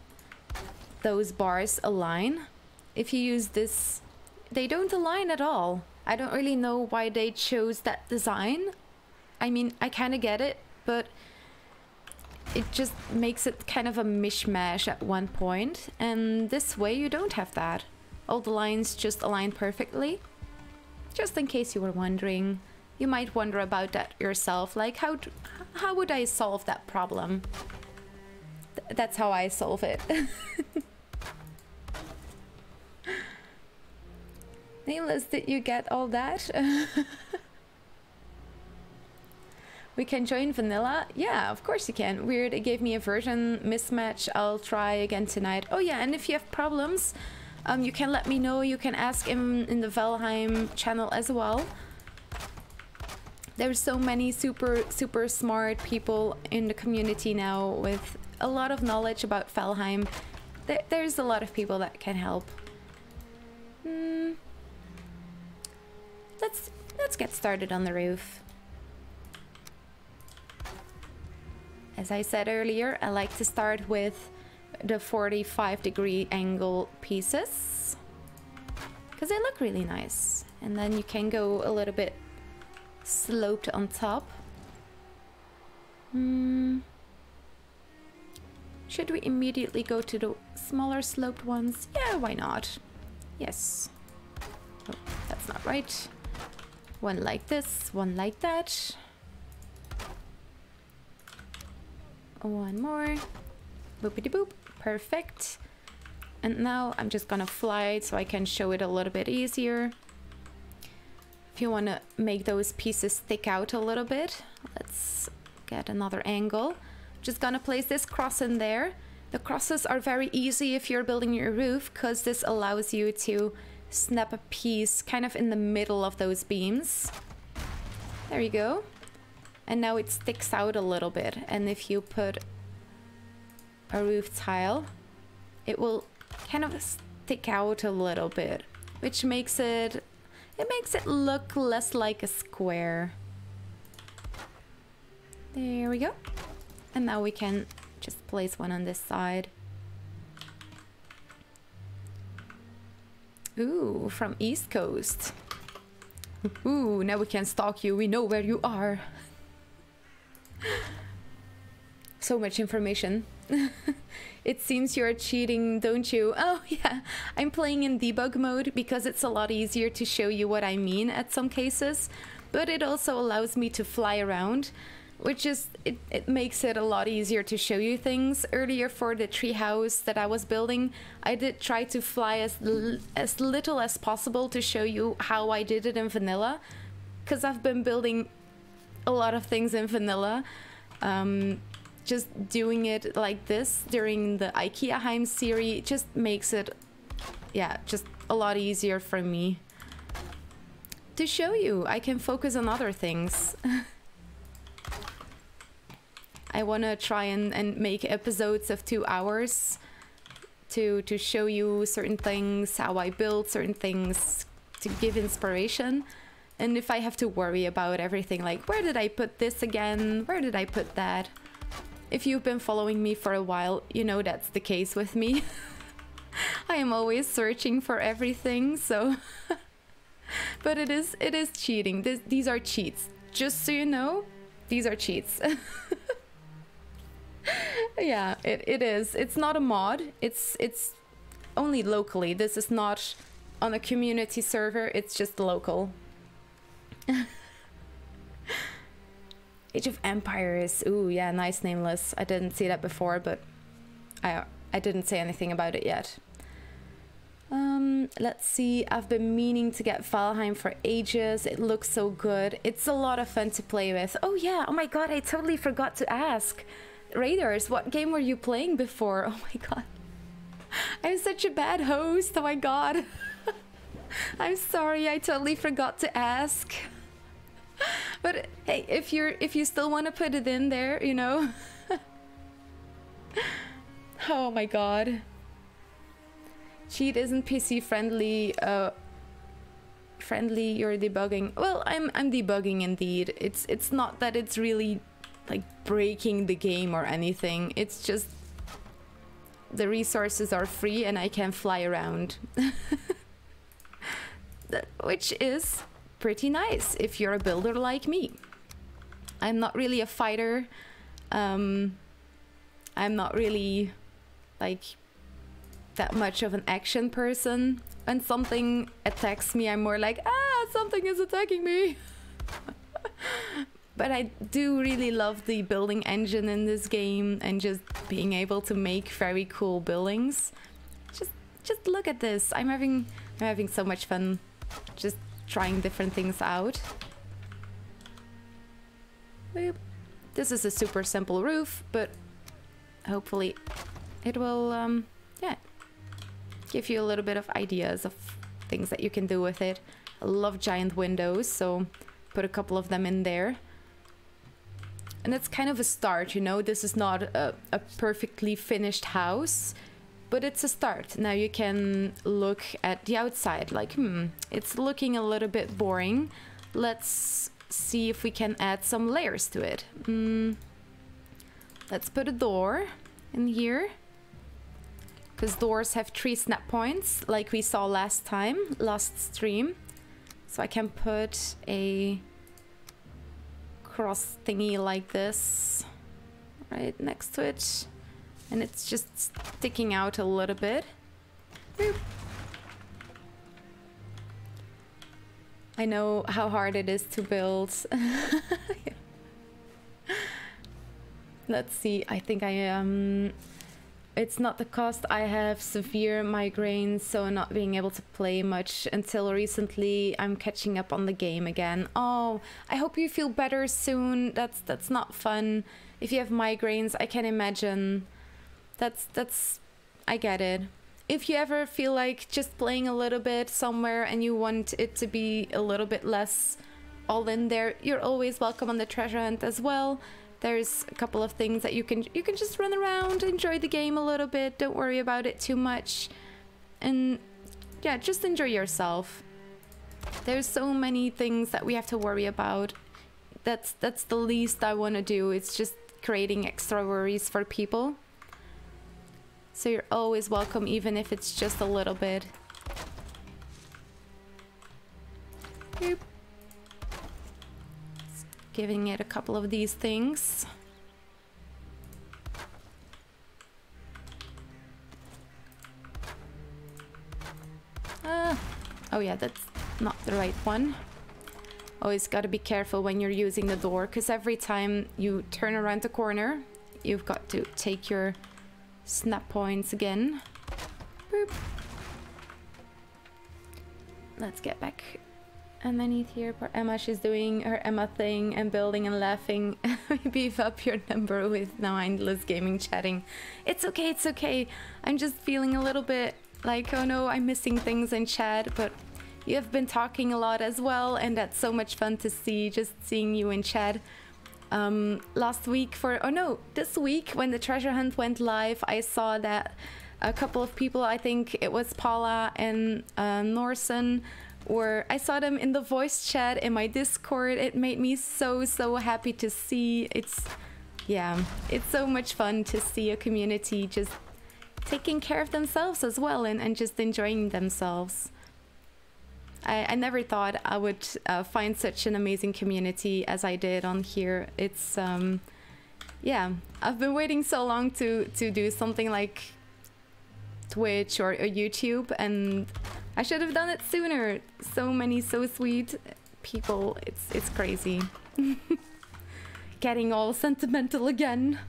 those bars align. If you use this, they don't align at all. I don't really know why they chose that design. I mean, I kind of get it, but it just makes it kind of a mishmash at one point. And this way you don't have that. All the lines just align perfectly. Just in case you were wondering. You might wonder about that yourself, like how would I solve that problem? That's how I solve it. Nameless, did you get all that? We can join Vanilla? Yeah, of course you can. Weird, it gave me a version mismatch. I'll try again tonight. Oh yeah, and if you have problems, you can let me know. You can ask in the Valheim channel as well. There's so many super smart people in the community now with a lot of knowledge about Valheim. There's a lot of people that can help. Let's get started on the roof. As I said earlier, I like to start with the 45-degree angle pieces because they look really nice, and then you can go a little bit sloped on top. Should we immediately go to the smaller sloped ones? Yeah, why not? Yes. Oh, that's not right. One like this, one like that. One more. Boopity boop. Perfect. And now I'm just gonna fly it so I can show it a little bit easier. If you want to make those pieces stick out a little bit, let's get another angle. Just gonna place this cross in there. The crosses are very easy if you're building your roof, because this allows you to snap a piece kind of in the middle of those beams. There you go. And now it sticks out a little bit. And if you put a roof tile, it will kind of stick out a little bit, which makes it look less like a square. There we go. And now we can just place one on this side. Ooh, from East Coast. Ooh, now we can stalk you. We know where you are. So much information. It seems you're cheating, don't you? Oh yeah, I'm playing in debug mode because it's a lot easier to show you what I mean at some cases, but it also allows me to fly around, which is, it makes it a lot easier to show you things. Earlier for the treehouse that I was building, I did try to fly as little as possible to show you how I did it in vanilla, because I've been building a lot of things in vanilla. Just doing it like this during the IKEAHEIM series just makes it, yeah, just a lot easier for me to show you. I can focus on other things. I want to try and make episodes of 2 hours to show you certain things, how I build certain things, to give inspiration. And if I have to worry about everything, like where did I put this again? Where did I put that? If you've been following me for a while, you know that's the case with me. I am always searching for everything, so... But it is cheating. These are cheats. Just so you know, these are cheats. Yeah, it is. It's not a mod. It's only locally. This is not on a community server. It's just local. Age of Empires. Ooh, yeah, nice nameless. I didn't see that before, but I didn't say anything about it yet. Let's see. I've been meaning to get Valheim for ages. It looks so good. It's a lot of fun to play with. Oh yeah, oh my god, I totally forgot to ask. Raiders, what game were you playing before? Oh my god. I'm such a bad host. Oh my god. I'm sorry, I totally forgot to ask. But hey, if you still want to put it in there, you know. Oh my god. Cheat isn't PC friendly. Friendly, you're debugging. Well, I'm debugging indeed. It's not that it's really like breaking the game or anything. It's just the resources are free and I can fly around. Which is pretty nice if you're a builder like me. I'm not really a fighter. I'm not really like that much of an action person. When something attacks me, I'm more like, ah, something is attacking me. But I do really love the building engine in this game and just being able to make very cool buildings. Just look at this. I'm having so much fun just trying different things out. This is a super simple roof, but hopefully it will yeah, give you a little bit of ideas of things that you can do with it. I love giant windows, so put a couple of them in there. And it's kind of a start, you know. This is not a perfectly finished house, but it's a start. Now you can look at the outside like, it's looking a little bit boring. Let's see if we can add some layers to it. Let's put a door in here, because doors have 3 snap points like we saw last stream. So I can put a cross thingy like this right next to it. and it's just sticking out a little bit. Boop. I know how hard it is to build. Let's see, I think I am... It's not the cost. I have severe migraines, so not being able to play much until recently. I'm catching up on the game again. Oh, I hope you feel better soon. That's not fun. If you have migraines, I can imagine. That's I get it. If you ever feel like just playing a little bit somewhere and you want it to be a little bit less all in there, you're always welcome on the treasure hunt as well. There's a couple of things that you can just run around, enjoy the game a little bit, don't worry about it too much, and yeah, just enjoy yourself. There's so many things that we have to worry about. That's the least I want to do. It's just creating extra worries for people. So you're always welcome, even if it's just a little bit. Boop. Giving it a couple of these things. Oh yeah, that's not the right one. Always got to be careful when you're using the door, because every time you turn around the corner, you've got to take your snap points again. Boop. Let's get back underneath here. Poor Emma, she's doing her Emma thing and building and laughing. Beef up your number with mindless gaming chatting. It's okay, it's okay. I'm just feeling a little bit like, oh no, I'm missing things in chat, but you have been talking a lot as well, and that's so much fun to see, just seeing you in chat. Last week this week when the treasure hunt went live, I saw that a couple of people, I think it was Paula and Norson, I saw them in the voice chat in my Discord. It made me so happy to see. It's so much fun to see a community just taking care of themselves as well, and just enjoying themselves. I never thought I would find such an amazing community as I did on here. It's yeah, I've been waiting so long to do something like Twitch or YouTube, and I should have done it sooner. So many so sweet people. It's crazy. Getting all sentimental again.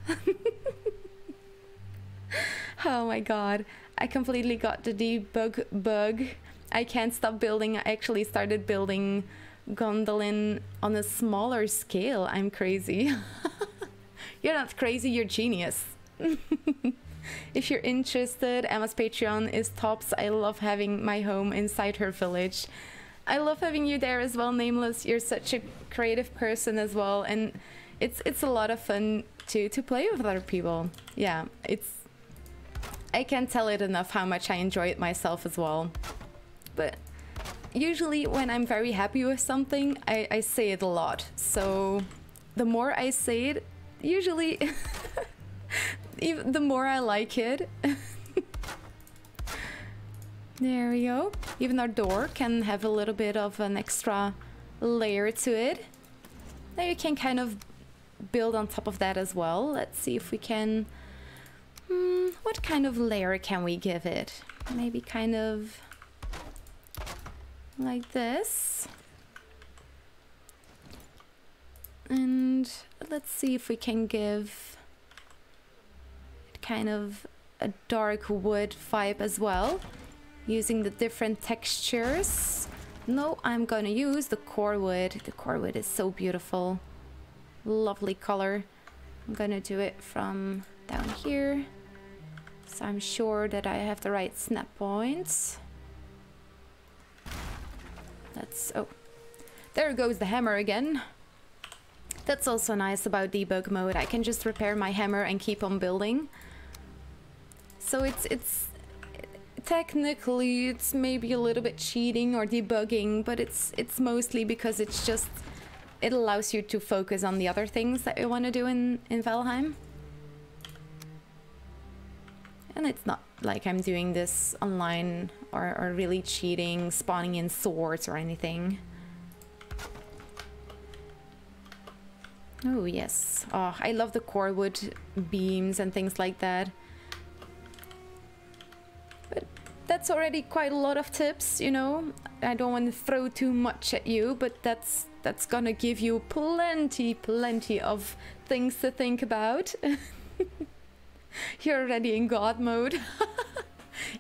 Oh my god, I completely got the debug bug. I can't stop building. I actually started building Gondolin on a smaller scale. I'm crazy. You're not crazy, you're genius. If you're interested, Emma's Patreon is tops. I love having my home inside her village. I love having you there as well, Nameless. You're such a creative person as well, and it's a lot of fun to play with other people. Yeah, I can't tell it enough how much I enjoy it myself as well. But usually when I'm very happy with something, I say it a lot. So the more I say it, usually even the more I like it. There we go. Even our door can have a little bit of an extra layer to it. Now you can kind of build on top of that as well. Let's see if we can... what kind of layer can we give it? Maybe kind of like this. And let's see if we can give it kind of a dark wood vibe as well, using the different textures. No, I'm gonna use the core wood. The core wood is so beautiful. Lovely color. I'm gonna do it from down here, so I'm sure that I have the right snap points. Oh, there goes the hammer again. That's also nice about debug mode. I can just repair my hammer and keep on building. So it's technically it's maybe a little bit cheating or debugging, but it's mostly because it's just, it allows you to focus on the other things that you want to do in Valheim. And it's not like I'm doing this online or really cheating, spawning in swords or anything. Oh yes. Oh, I love the core wood beams and things like that. that's already quite a lot of tips, you know. I don't want to throw too much at you, but that's gonna give you plenty of things to think about. You're already in God mode.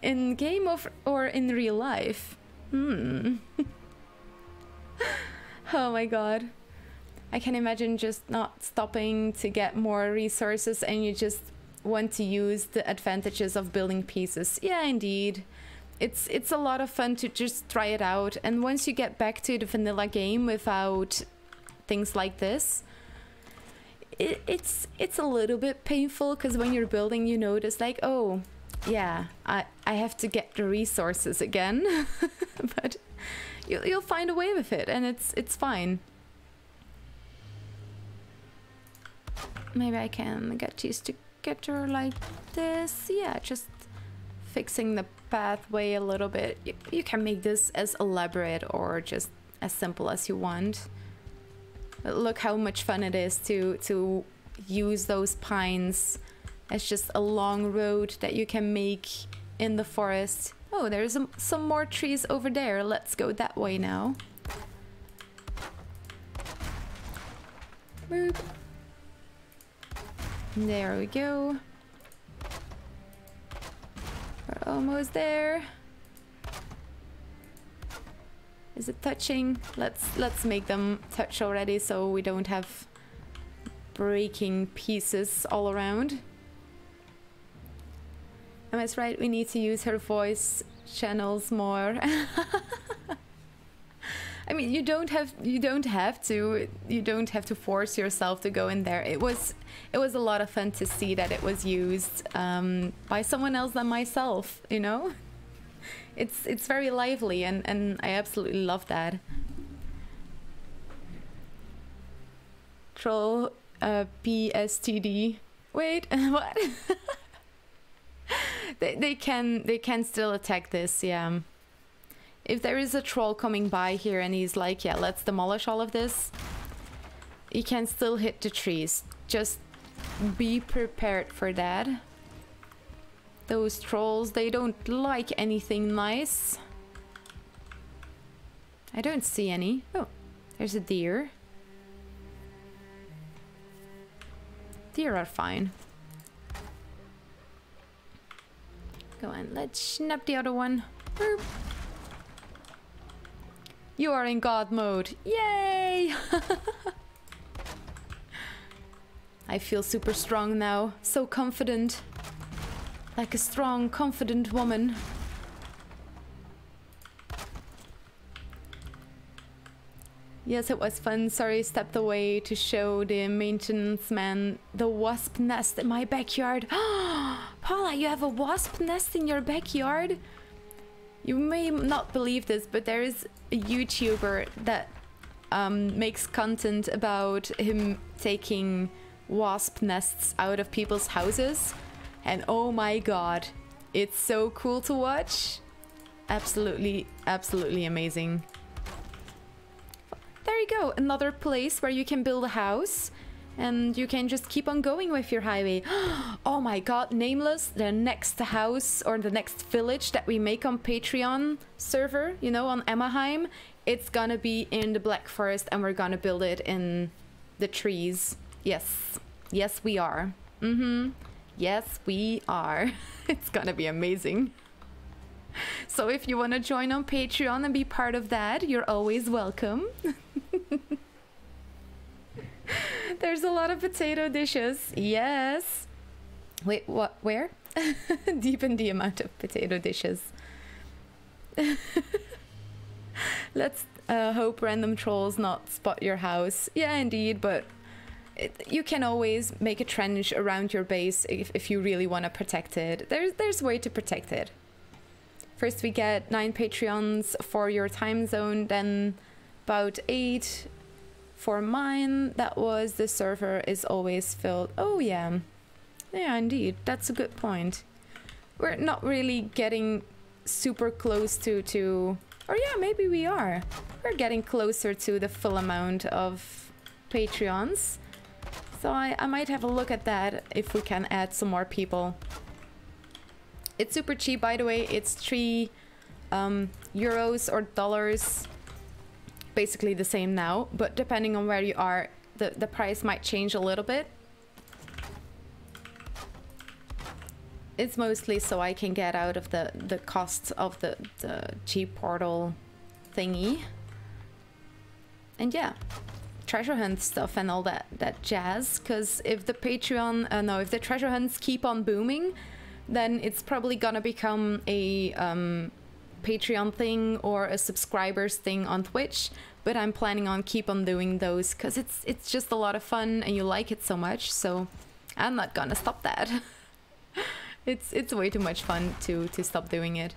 In game or in real life? Oh my god. I can imagine just not stopping to get more resources and you just want to use the advantages of building pieces. Yeah, indeed. It's a lot of fun to just try it out, and once you get back to the vanilla game without things like this, it's a little bit painful, because when you're building you notice like, oh yeah, I have to get the resources again. But you'll find a way with it, and it's fine. Maybe I can get these together like this. Yeah, just fixing the pathway a little bit. You can make this as elaborate or just as simple as you want. But look how much fun it is to use those pines as just a long road that you can make in the forest. Oh, there's some more trees over there. Let's go that way now. Boop. There we go. We're almost there. Is it touching? Let's make them touch already so we don't have breaking pieces all around. Am I right? We need to use her voice channels more. I mean, you don't have to force yourself to go in there. It was a lot of fun to see that it was used by someone else than myself, you know? It's very lively, and I absolutely love that. Troll PSTD. Wait, what? they can still attack this, yeah. If there is a troll coming by here and he's like, yeah, let's demolish all of this, he can still hit the trees. Just be prepared for that. Those trolls, they don't like anything nice. I don't see any. Oh, there's a deer. Deer are fine. Go on, let's snap the other one. Boop. You are in God mode. Yay! I feel super strong now. So confident. Like a strong, confident woman. Yes, it was fun. Sorry, stepped away to show the maintenance man the wasp nest in my backyard. Paula, you have a wasp nest in your backyard? You may not believe this, but there is a YouTuber that makes content about him taking wasp nests out of people's houses. And oh my god, it's so cool to watch. Absolutely, absolutely amazing. There you go, another place where you can build a house. And you can just keep on going with your highway. Oh my god, Nameless, the next house or the next village that we make on Patreon server, you know, on IKEAHEIM, it's gonna be in the Black Forest and we're gonna build it in the trees. Yes. Yes, we are. Yes, we are. It's gonna be amazing. So if you want to join on Patreon and be part of that, you're always welcome. There's a lot of potato dishes. Yes. Wait, what? Where? Deepen the amount of potato dishes. Let's hope random trolls not spot your house. Yeah, indeed, but you can always make a trench around your base if you really want to protect it. There's a way to protect it. First we get 9 Patreons for your time zone, then about 8 for mine. That was the server is always filled. Oh yeah. Yeah, indeed. That's a good point. We're not really getting super close to... Or yeah, maybe we are. We're getting closer to the full amount of Patreons. So I might have a look at that if we can add some more people. It's super cheap, by the way. It's 3 euros or dollars. Basically the same now, but depending on where you are, the price might change a little bit. It's mostly so I can get out of the costs of the cheap portal thingy. And yeah, treasure hunt stuff and all that jazz. Because if the if the treasure hunts keep on booming, then it's probably gonna become a Patreon thing or a subscribers thing on Twitch. But I'm planning on keep on doing those because it's just a lot of fun and you like it so much. So I'm not gonna stop that. It's way too much fun to stop doing it.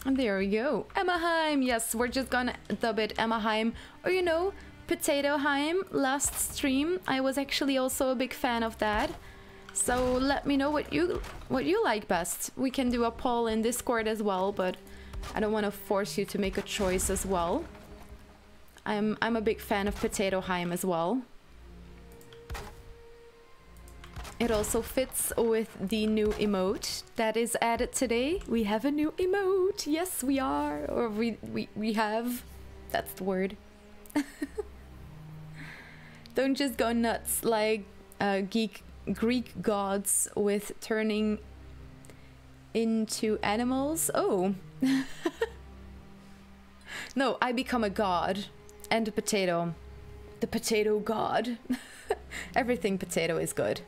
And there we go. IKEAHEIM! Yes, we're just gonna dub it IKEAHEIM. Or you know, PotatoHeim. Last stream, I was actually also a big fan of that. So let me know what you like best. We can do a poll in Discord as well, but I don't want to force you to make a choice as well. I'm a big fan of PotatoHeim as well. It also fits with the new emote that is added today. We have a new emote. Yes, we are. Or we have. That's the word. Don't just go nuts like Greek gods with turning into animals. Oh. No, I become a god and a potato. The potato god. Everything potato is good.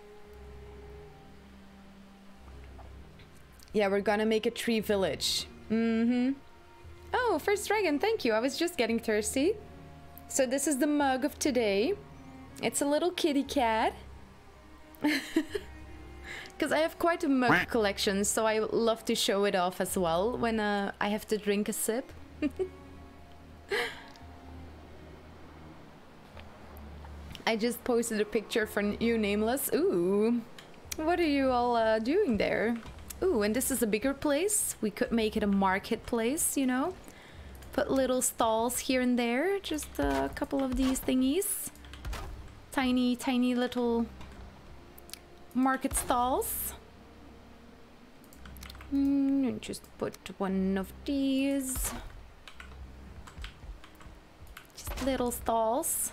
Yeah, we're gonna make a tree village. Oh, first dragon, thank you. I was just getting thirsty. So this is the mug of today. It's a little kitty cat. Because I have quite a mug collection, so I love to show it off as well when I have to drink a sip. I just posted a picture for you, Nameless. Ooh, what are you all doing there? Ooh, and this is a bigger place. We could make it a marketplace, you know? Put little stalls here and there. Just a couple of these thingies. Tiny, tiny little market stalls. And just put one of these. Just little stalls.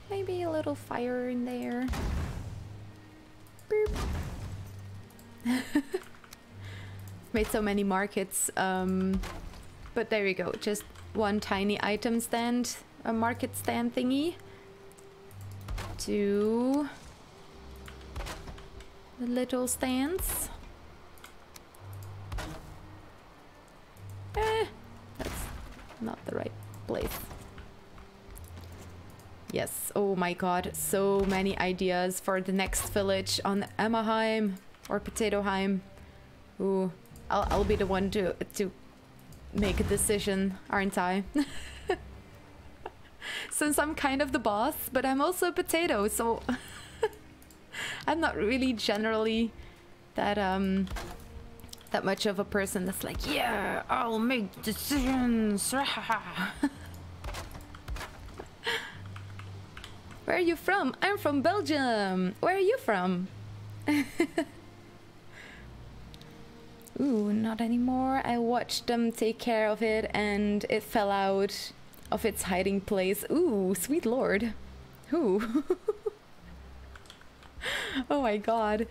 Maybe a little fire in there. Boop. Made so many markets, but there you go. Just one tiny item stand, a market stand thingy. Two little stands. That's not the right place. Yes, oh my god, so many ideas for the next village on IKEAHEIM or PotatoHeim. Ooh, I'll be the one to make a decision, aren't I? Since I'm kind of the boss, but I'm also a potato, so I'm not really generally that that much of a person that's like, yeah, I'll make decisions. Where are you from? I'm from Belgium. Where are you from? Ooh, not anymore. I watched them take care of it and it fell out of its hiding place. Ooh, sweet lord. Who? Oh my god.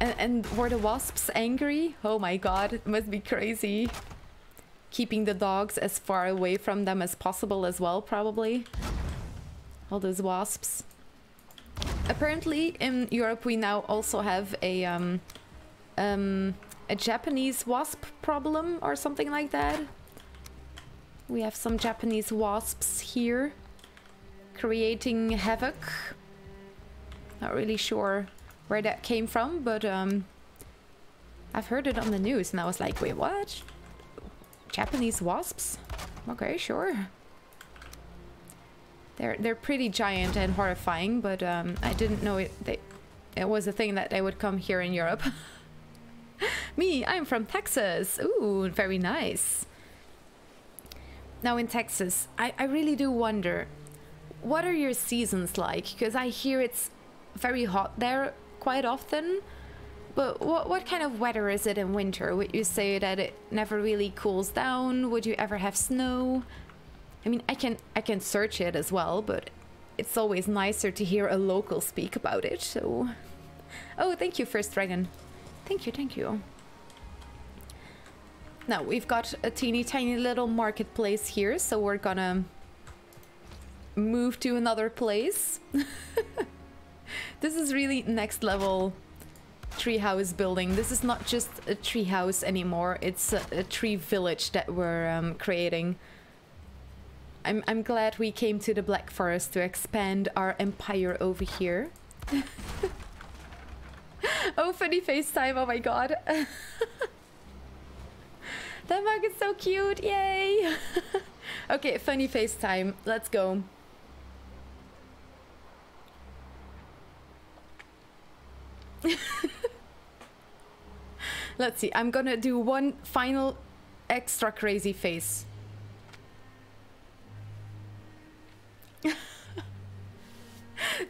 And were the wasps angry? Oh my god, it must be crazy. Keeping the dogs as far away from them as possible as well, probably. All those wasps. Apparently in Europe we now also have a Japanese wasp problem or something like that. We have some Japanese wasps here creating havoc. Not really sure where that came from, but I've heard it on the news and I was like, wait, what? Japanese wasps? Okay, sure. They're pretty giant and horrifying, but I didn't know it was a thing that they would come here in Europe. Me, I'm from Texas. Ooh, very nice. Now in Texas, I really do wonder, what are your seasons like? Because I hear it's very hot there quite often. But what kind of weather is it in winter? Would you say that it never really cools down? Would you ever have snow? I mean, I can search it as well, but it's always nicer to hear a local speak about it, so... Oh, thank you, First Dragon. Thank you, thank you. Now, we've got a teeny tiny little marketplace here, so we're gonna move to another place. This is really next level treehouse building. This is not just a treehouse anymore, it's a tree village that we're creating. I'm glad we came to the Black Forest to expand our empire over here. Oh, funny FaceTime, oh my god. That mug is so cute, yay! Okay, funny FaceTime, let's go. Let's see, I'm gonna do one final extra crazy face.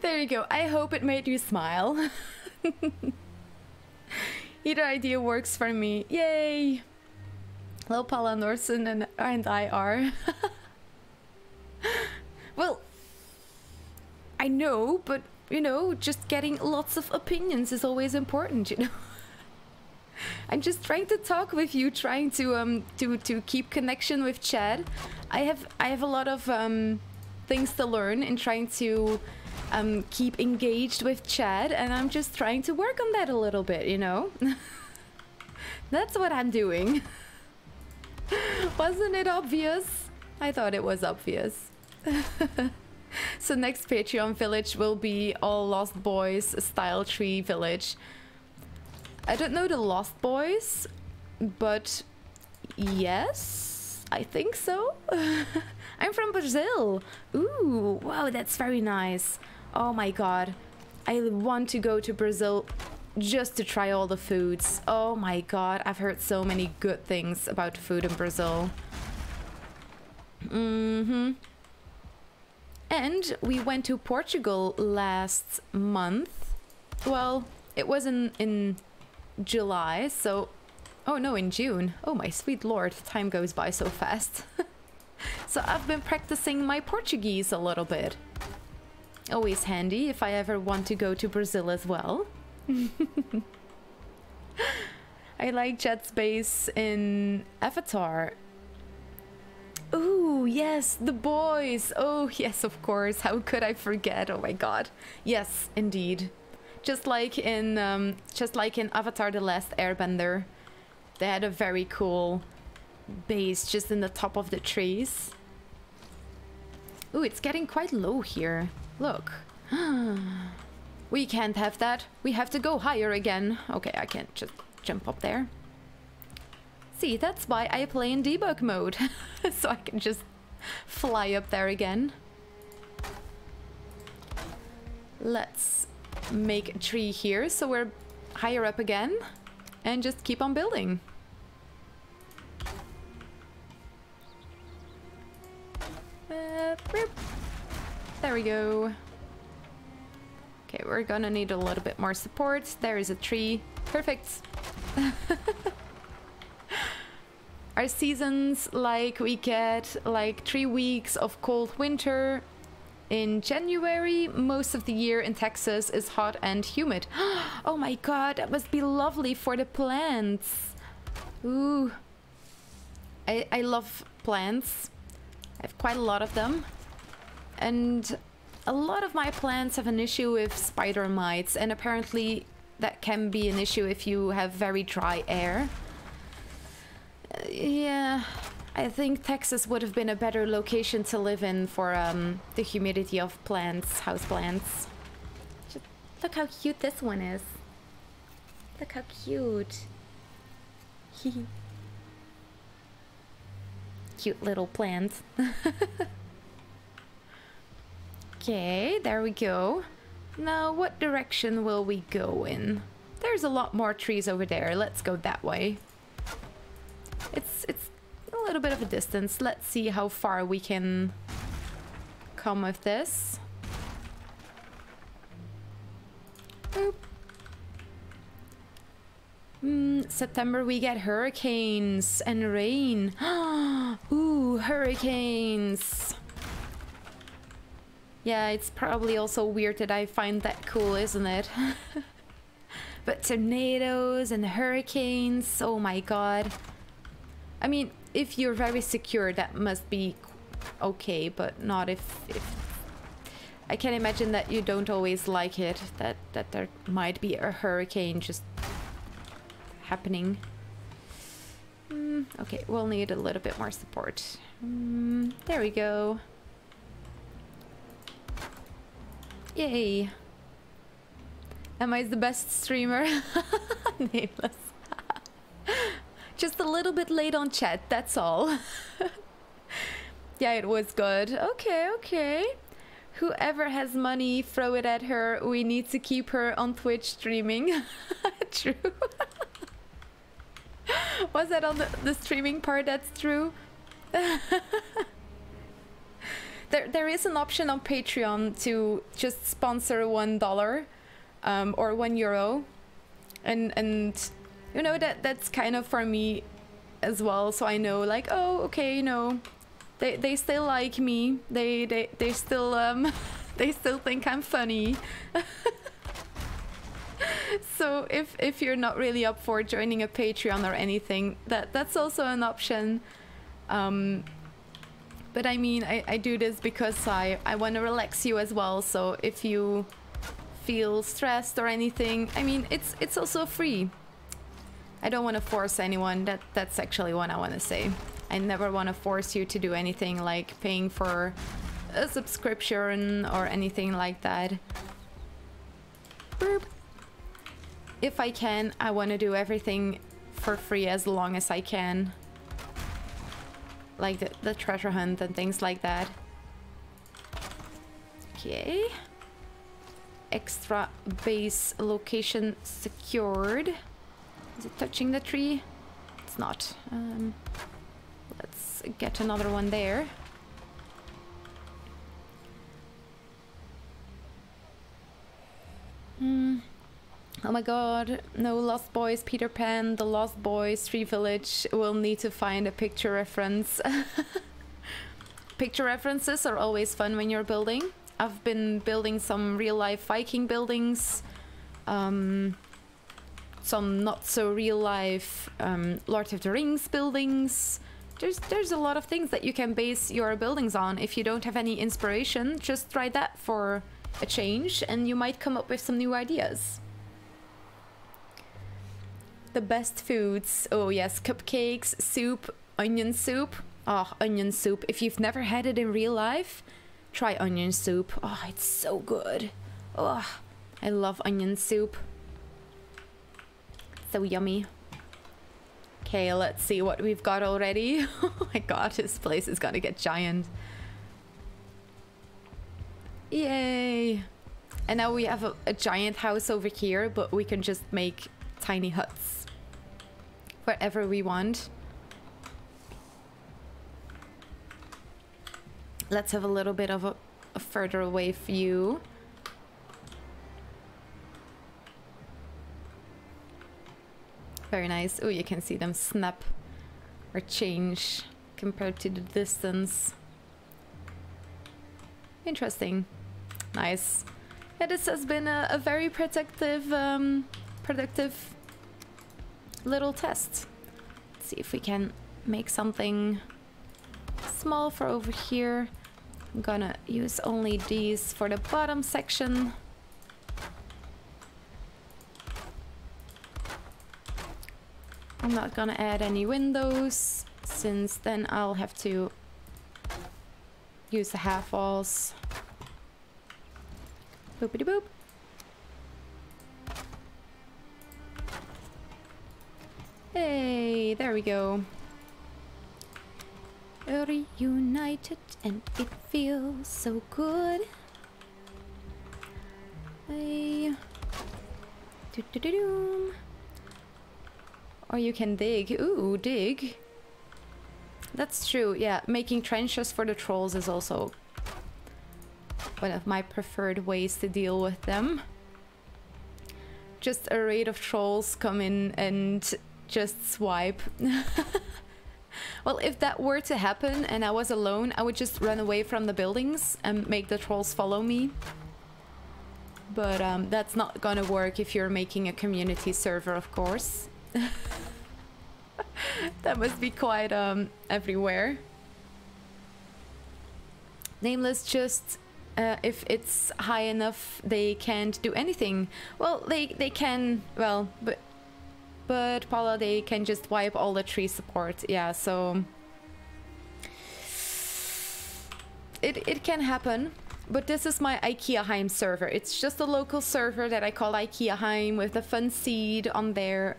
There you go, I hope it made you smile. Either idea works for me, yay! Lopala Norsen and I are. Well, I know, but you know, just getting lots of opinions is always important, you know. I'm just trying to talk with you, trying to keep connection with Chad. I have a lot of things to learn in trying to keep engaged with Chad, and I'm just trying to work on that a little bit, you know. That's what I'm doing. Wasn't it obvious? I thought it was obvious. So next Patreon village will be all Lost Boys style tree village. I don't know the Lost Boys, but yes, I think so. I'm from Brazil. Ooh, wow, that's very nice. Oh my god, I want to go to Brazil just to try all the foods. Oh my god, I've heard so many good things about food in Brazil. And we went to Portugal last month. Well, it was in July, so... Oh no, in June. Oh my sweet lord, time goes by so fast. So I've been practicing my Portuguese a little bit. Always handy if I ever want to go to Brazil as well. I like Jet's base in Avatar. Ooh, yes, the boys. Oh, yes, of course. How could I forget? Oh my god. Yes, indeed. Just like in Avatar: The Last Airbender, they had a very cool base just in the top of the trees. Ooh, it's getting quite low here. Look. We can't have that. We have to go higher again. Okay, I can't just jump up there. See, that's why I play in debug mode. So I can just fly up there again. Let's make a tree here so we're higher up again. And just keep on building. There we go. Okay, we're gonna need a little bit more support. There is a tree. Perfect. Our seasons, like, we get like 3 weeks of cold winter in January. Most of the year in Texas is hot and humid. Oh my god, that must be lovely for the plants. Ooh. I love plants. I have quite a lot of them. And a lot of my plants have an issue with spider mites, and apparently that can be an issue if you have very dry air. Yeah, I think Texas would have been a better location to live in for the humidity of plants, house plants. Just look how cute this one is. Look how cute. Cute little plant. Okay, there we go. Now, what direction will we go in? There's a lot more trees over there. Let's go that way. It's a little bit of a distance. Let's see how far we can come with this. Boop. September we get hurricanes and rain. Ooh, hurricanes. Yeah, it's probably also weird that I find that cool, isn't it? But tornadoes and hurricanes, oh my god. I mean, if you're very secure, that must be okay, but not if I can imagine that you don't always like it, that there might be a hurricane just happening. Okay, we'll need a little bit more support. There we go. Yay. Am I the best streamer? Nameless. Just a little bit late on chat, that's all. Yeah, it was good. Okay, okay. Whoever has money, throw it at her. We need to keep her on Twitch streaming. True. Was that on the streaming part? That's true. There is an option on Patreon to just sponsor $1 or €1, and you know that's kind of for me as well. So I know, like, oh, okay, you know, they still like me. They still they still think I'm funny. So if you're not really up for joining a Patreon or anything, that's also an option. But I mean, I do this because I want to relax you as well. So if you feel stressed or anything, I mean, it's also free. I don't want to force anyone. That's actually what I want to say. I never want to force you to do anything like paying for a subscription or anything like that. Boop. If I can, I want to do everything for free as long as I can. Like the treasure hunt and things like that. Okay. Extra base location secured. Is it touching the tree? It's not. Let's get another one there. Oh my god, no Lost Boys, Peter Pan, The Lost Boys, Tree Village. We'll need to find a picture reference. Picture references are always fun when you're building. I've been building some real-life Viking buildings, some not so real-life Lord of the Rings buildings. There's a lot of things that you can base your buildings on. If you don't have any inspiration, just try that for a change and you might come up with some new ideas. The best foods. Oh yes, cupcakes, soup, onion soup. Oh, onion soup. If you've never had it in real life, try onion soup. Oh, it's so good. Oh, I love onion soup. So yummy. Okay, let's see what we've got already. Oh my god, this place is gonna get giant. Yay! And now we have a giant house over here, but we can just make tiny huts wherever we want. Let's have a little bit of a further away view. Very nice. Oh, you can see them snap or change compared to the distance. Interesting. Nice. Yeah, this has been a very productive little test. Let's see if we can make something small for over here. I'm gonna use only these for the bottom section. I'm not gonna add any windows, since then I'll have to use the half walls. Boopity boop. Hey, there we go. Reunited and it feels so good. Hey. Do-do-do-do. Or you can dig. Ooh, dig. That's true, yeah. Making trenches for the trolls is also one of my preferred ways to deal with them. Just a raid of trolls come in and just swipe. Well, if that were to happen and I was alone, I would just run away from the buildings and make the trolls follow me. But that's not gonna work if you're making a community server, of course. That must be quite everywhere. Nameless just... if it's high enough, they can't do anything. Well, they can... Well, but Paula, they can just wipe all the tree support. Yeah, so... It can happen. But this is my IKEAHEIM server. It's just a local server that I call IKEAHEIM with the fun seed on there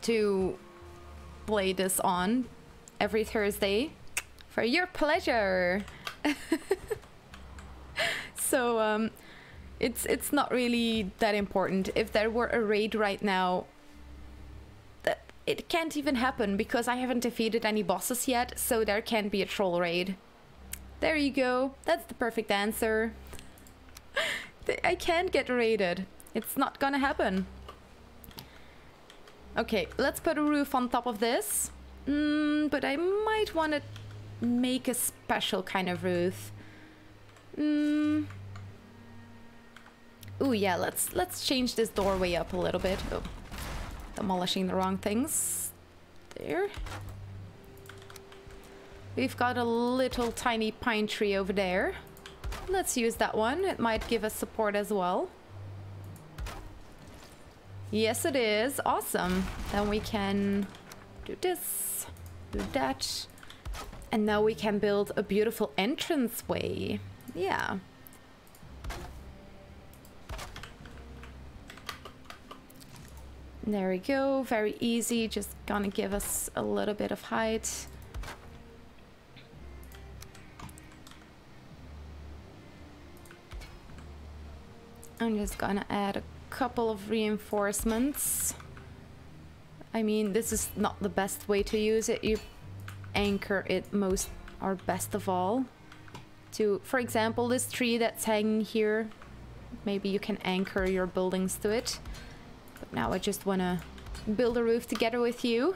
to play this on every Thursday for your pleasure. So it's not really that important. If there were a raid right now, that it can't even happen because I haven't defeated any bosses yet, so there can't be a troll raid. There you go. That's the perfect answer. I can't get raided. It's not gonna happen. Okay, let's put a roof on top of this. But I might want to make a special kind of roof. Ooh, yeah, let's change this doorway up a little bit. Oh, demolishing the wrong things. There. We've got a little tiny pine tree over there. Let's use that one. It might give us support as well. Yes, it is. Awesome. Then we can do this, do that. And now we can build a beautiful entranceway. Yeah. There we go. Very easy. Just gonna give us a little bit of height. I'm just gonna add a couple of reinforcements. I mean, this is not the best way to use it. You anchor it most or best of all to, for example, this tree that's hanging here. Maybe you can anchor your buildings to it. But now I just wanna build a roof together with you,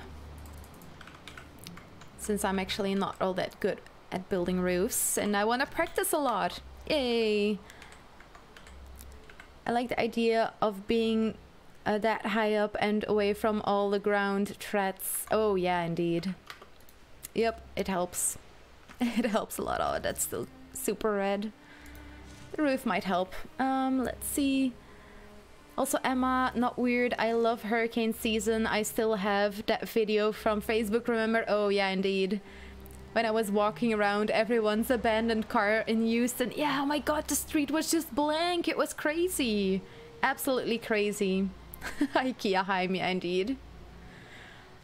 since I'm actually not all that good at building roofs and I wanna practice a lot. Yay! I like the idea of being that high up and away from all the ground threats. Oh yeah, indeed. Yep, it helps. It helps a lot. Oh, that's still super red. The roof might help. Let's see. Also, Emma, not weird. I love hurricane season. I still have that video from Facebook, remember? Oh yeah, indeed. When I was walking around everyone's abandoned car in Houston. Yeah, oh my god, the street was just blank. It was crazy. Absolutely crazy. IKEAHEIM, yeah, indeed.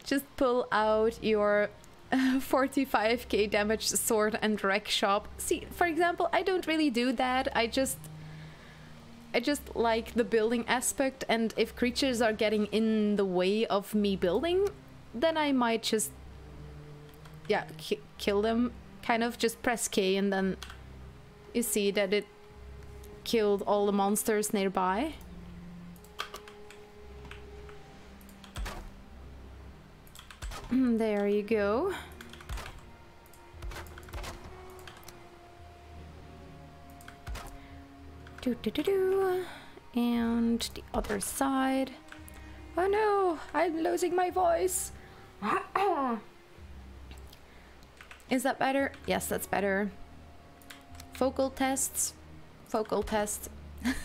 Just pull out your 45k damaged sword and wreck shop. See, for example, I don't really do that. I just like the building aspect, and if creatures are getting in the way of me building, then I might just... yeah, kill them, kind of. Just press K and then you see that it killed all the monsters nearby. There you go. And the other side. Oh no, I'm losing my voice. Is that better? Yes, that's better. Vocal tests. Vocal test. Is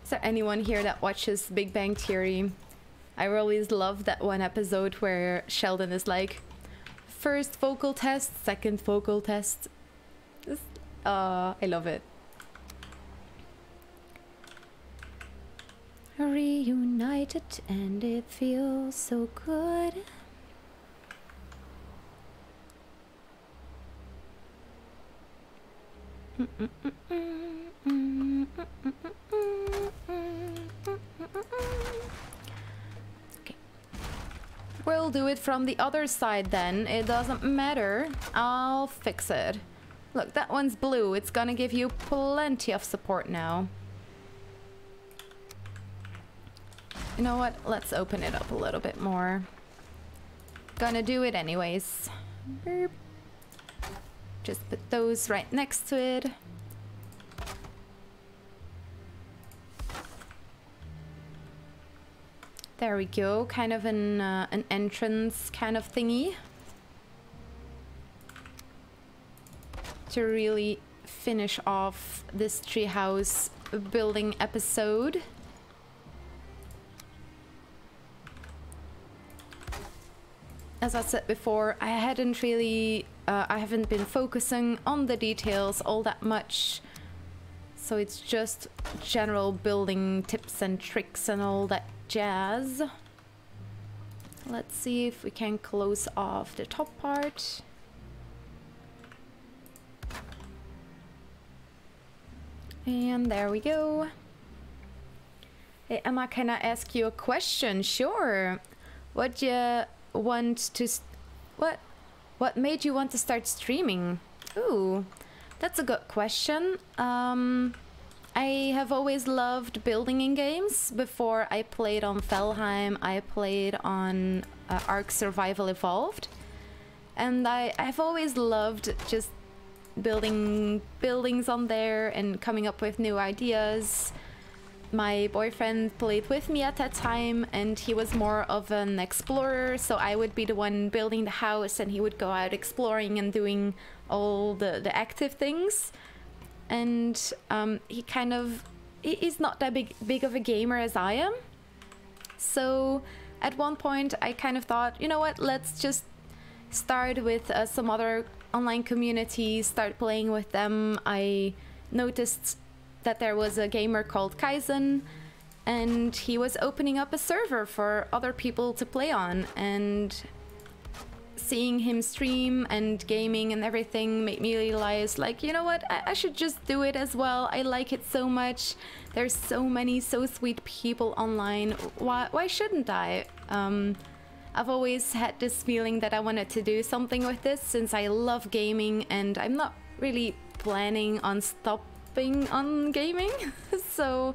there anyone here that watches Big Bang Theory? I always love that one episode where Sheldon is like, first vocal test, second vocal test. I love it. Reunited and it feels so good. Okay. We'll do it from the other side then. It doesn't matter. I'll fix it. Look, that one's blue. It's gonna give you plenty of support now. You know what? Let's open it up a little bit more. Gonna do it anyways. Burp. Just put those right next to it. There we go. Kind of an entrance kind of thingy. To really finish off this treehouse building episode. As I said before, I haven't been focusing on the details all that much. So it's just general building tips and tricks and all that jazz. Let's see if we can close off the top part. And there we go. Hey Emma, can I ask you a question? Sure. What made you want to start streaming? Ooh, that's a good question. I have always loved building in games. Before I played on Valheim, I played on Ark Survival Evolved. And I've always loved just building buildings on there and coming up with new ideas. My boyfriend played with me at that time, and he was more of an explorer, so I would be the one building the house and he would go out exploring and doing all the active things. And he's not that big of a gamer as I am. So at one point I kind of thought, you know what, let's just start with some other online communities, start playing with them. I noticed that there was a gamer called Kaizen, and he was opening up a server for other people to play on, and seeing him stream and gaming and everything made me realize, like, you know what, I should just do it as well. I like it so much. There's so many so sweet people online. Why shouldn't I? I've always had this feeling that I wanted to do something with this since I love gaming, and I'm not really planning on stopping on gaming. So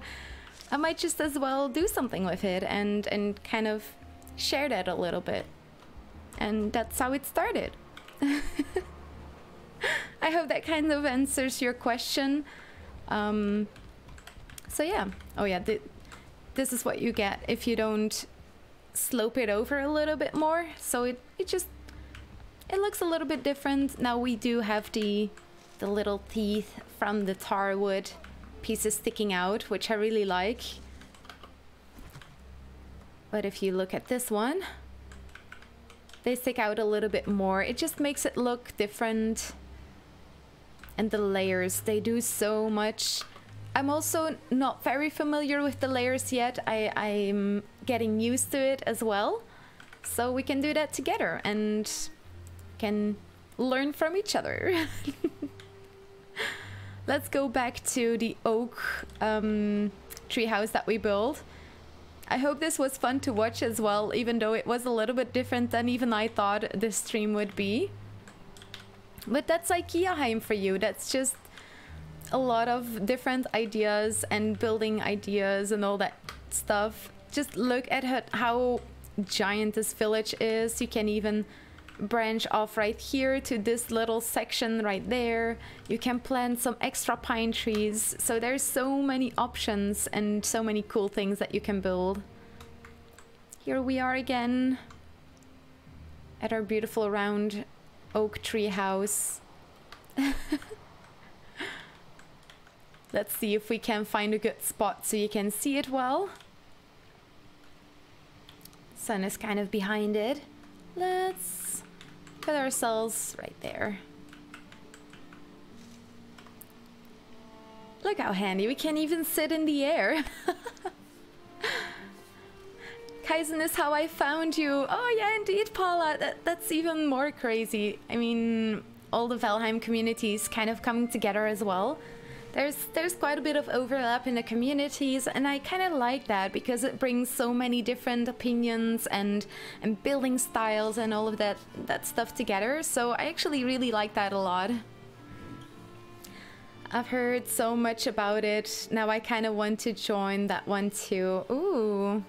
I might just as well do something with it and kind of share that a little bit. And that's how it started. I hope that kind of answers your question. So yeah. Oh yeah, this is what you get if you don't slope it over a little bit more. So it looks a little bit different. Now we do have the little teeth from the tar wood pieces sticking out, which I really like. But if you look at this one, they stick out a little bit more. It just makes it look different. And the layers, they do so much. I'm also not very familiar with the layers yet. I'm getting used to it as well. So we can do that together and can learn from each other. Let's go back to the oak treehouse that we built. I hope this was fun to watch as well, even though it was a little bit different than even I thought this stream would be. But that's IKEAHEIM for you. That's just a lot of different ideas and building ideas and all that stuff. Just look at how giant this village is. You can even branch off right here to this little section right there. You can plant some extra pine trees. So there's so many options and so many cool things that you can build. Here we are again at our beautiful round oak tree house. Let's see if we can find a good spot so you can see it well. Sun is kind of behind it. Let's put ourselves right there. Look how handy, we can even sit in the air. Kaizen is how I found you. Oh yeah, indeed, Paula. That's even more crazy. I mean, all the Valheim communities kind of coming together as well. there's quite a bit of overlap in the communities, and I kind of like that because it brings so many different opinions and building styles and all of that stuff together. So I actually really like that a lot. I've heard so much about it. Now I kind of want to join that one too. Ooh,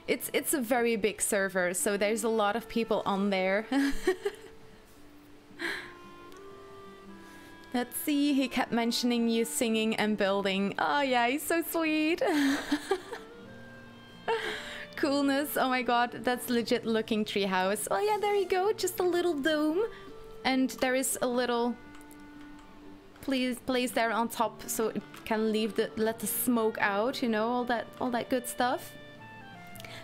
it's a very big server, so there's a lot of people on there. Let's see, he kept mentioning you singing and building. Oh yeah, he's so sweet. Coolness, oh my god, that's legit looking treehouse. Oh yeah, there you go, just a little dome. And there is a little place there on top so it can let the smoke out, you know, all that good stuff.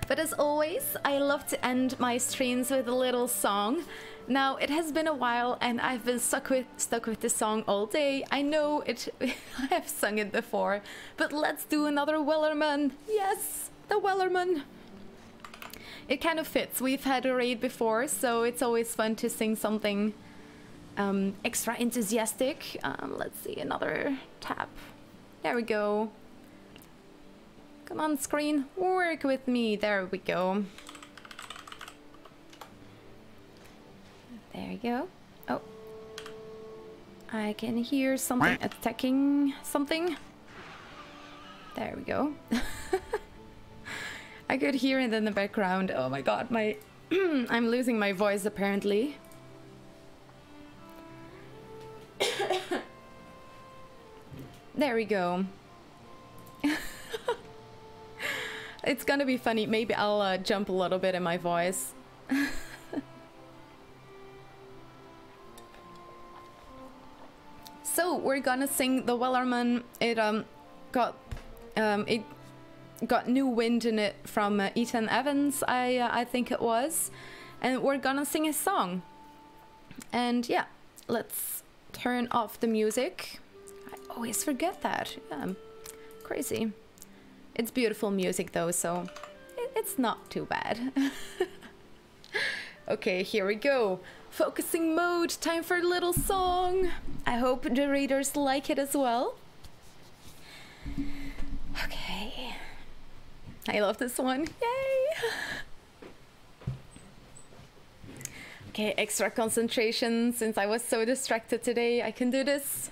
But as always, I love to end my streams with a little song. Now, it has been a while and I've been stuck with this song all day. I know it, I have sung it before, but let's do another Wellerman. Yes, the Wellerman. It kind of fits. We've had a raid before, so it's always fun to sing something extra enthusiastic. Let's see, another tap. There we go. Come on, screen, work with me. There we go. There you go. Oh. I can hear something attacking something. There we go. I could hear it in the background. Oh my god, I'm losing my voice apparently. There we go. It's gonna be funny. Maybe I'll jump a little bit in my voice. So we're gonna sing the Wellerman. It got new wind in it from Ethan Evans, I think it was, and we're gonna sing his song. And yeah, let's turn off the music. I always forget that. Yeah, crazy. It's beautiful music though, so it's not too bad. Okay, here we go. Focusing mode, time for a little song. I hope the readers like it as well. Okay. I love this one. Yay! Okay, extra concentration since I was so distracted today. I can do this.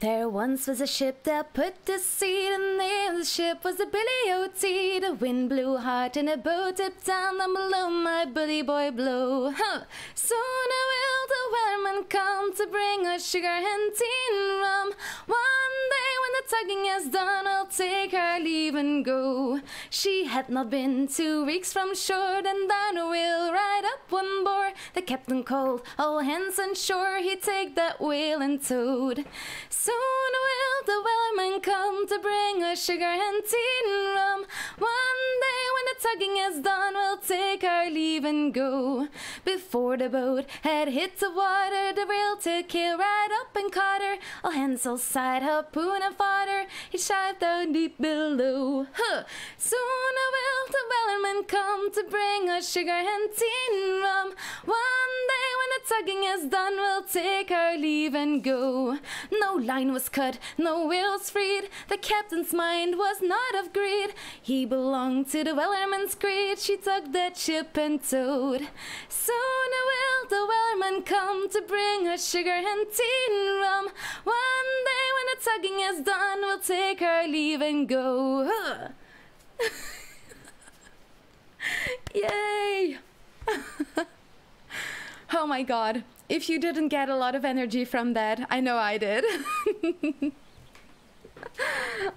There once was a ship that put to sea. The name of the ship was the Billy O.T. The wind blew hard and the boat tipped down below. My bully boy blow. Huh. Soon will the Wellerman come to bring us sugar and tea and rum. One day when the tugging is done, I'll take her leave and go. She had not been 2 weeks from shore, then down we'll ride up one board. The captain called all hands on shore. He'd take that whale and towed. Soon will the Wellerman come to bring us sugar and tea and rum. One day when the tugging is done, we'll take our leave and go. Before the boat had hit the water, the whale took her right up and caught her. All hands all side, harpoon and fodder, he shoved down deep below. Huh. Soon will the Wellerman come to bring us sugar and tea and rum. One day when the tugging is done, we'll take our leave and go. No line was cut, no wheels freed. The captain's mind was not of greed. He belonged to the Wellerman's creed. She tugged that ship and towed. Soon will the Wellerman come to bring us sugar and tea and rum. One day when the tugging is done, we'll take our leave and go. Yay! Oh my god. If you didn't get a lot of energy from that, I know I did.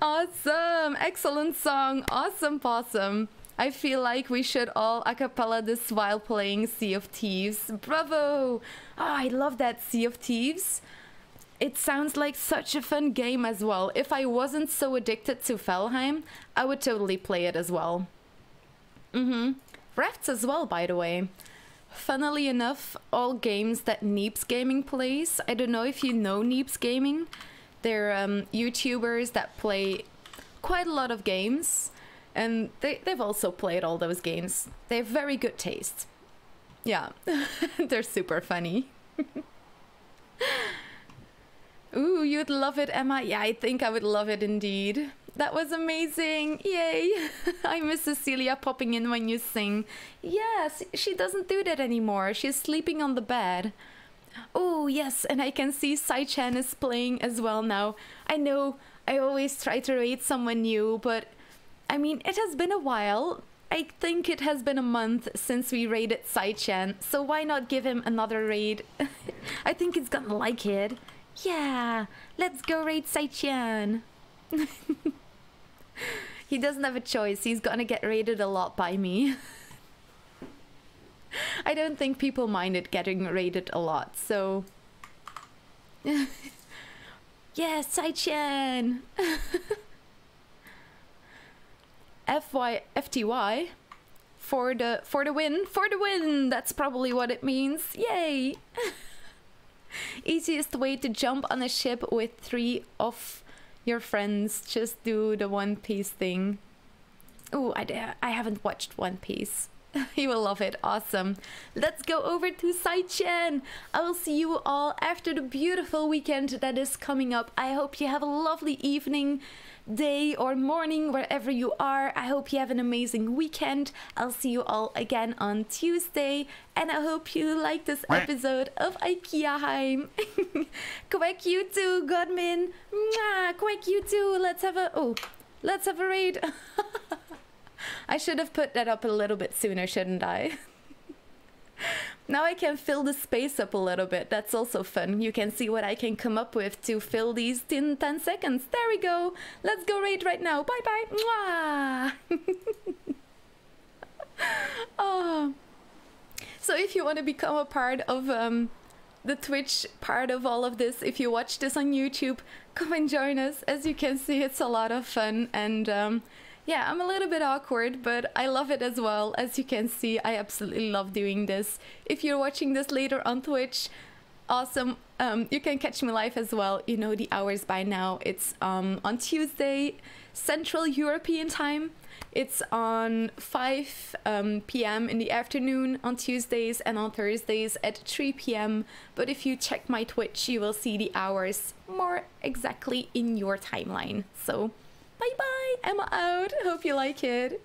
Awesome! Excellent song! Awesome possum! I feel like we should all a cappella this while playing Sea of Thieves. Bravo! Oh, I love that Sea of Thieves. It sounds like such a fun game as well. If I wasn't so addicted to Valheim, I would totally play it as well. Rafts as well, by the way. Funnily enough, all games that Neeps Gaming plays, I don't know if you know Neeps Gaming, they're YouTubers that play quite a lot of games, and they've also played all those games. They have very good taste. Yeah, they're super funny. you'd love it, Emma. Yeah, I think I would love it indeed. That was amazing. Yay. I miss Cecilia popping in when you sing. Yes, she doesn't do that anymore. She's sleeping on the bed. Oh, yes, and I can see Sai-chan is playing as well now. I know I always try to raid someone new, but I mean, it has been a while. I think it has been a month since we raided Sai-chan, so why not give him another raid? I think he's gonna like it. Yeah, let's go raid Sai-chan. He doesn't have a choice. He's gonna get raided a lot by me. I don't think people minded getting raided a lot, so... Yeah, Sai-chan! FTY for the win, that's probably what it means. Yay. Easiest way to jump on a ship with 3 of your friends, just do the One Piece thing. Oh, I haven't watched One Piece. You will love it. Awesome. Let's go over to Sai-chan. I will see you all after the beautiful weekend that is coming up. I hope you have a lovely evening, day or morning wherever you are. I hope you have an amazing weekend. I'll see you all again on Tuesday, and I hope you like this episode of IKEAHEIM. Quack you too, Godmin. Mwah, quack you too. Let's have a raid. I should have put that up a little bit sooner, shouldn't I? Now I can fill the space up a little bit. That's also fun. You can see what I can come up with to fill these in 10 seconds. There we go. Let's go raid right now. Bye-bye. Mwah! Oh. So if you want to become a part of the Twitch part of all of this, if you watch this on YouTube, come and join us. As you can see, it's a lot of fun, and yeah, I'm a little bit awkward, but I love it as well. As you can see, I absolutely love doing this. If you're watching this later on Twitch, awesome. You can catch me live as well. You know the hours by now. It's on Tuesday, Central European time. It's on 5 p.m. in the afternoon on Tuesdays, and on Thursdays at 3 p.m. But if you check my Twitch, you will see the hours more exactly in your timeline. So... bye bye, Emma out. Hope you like it.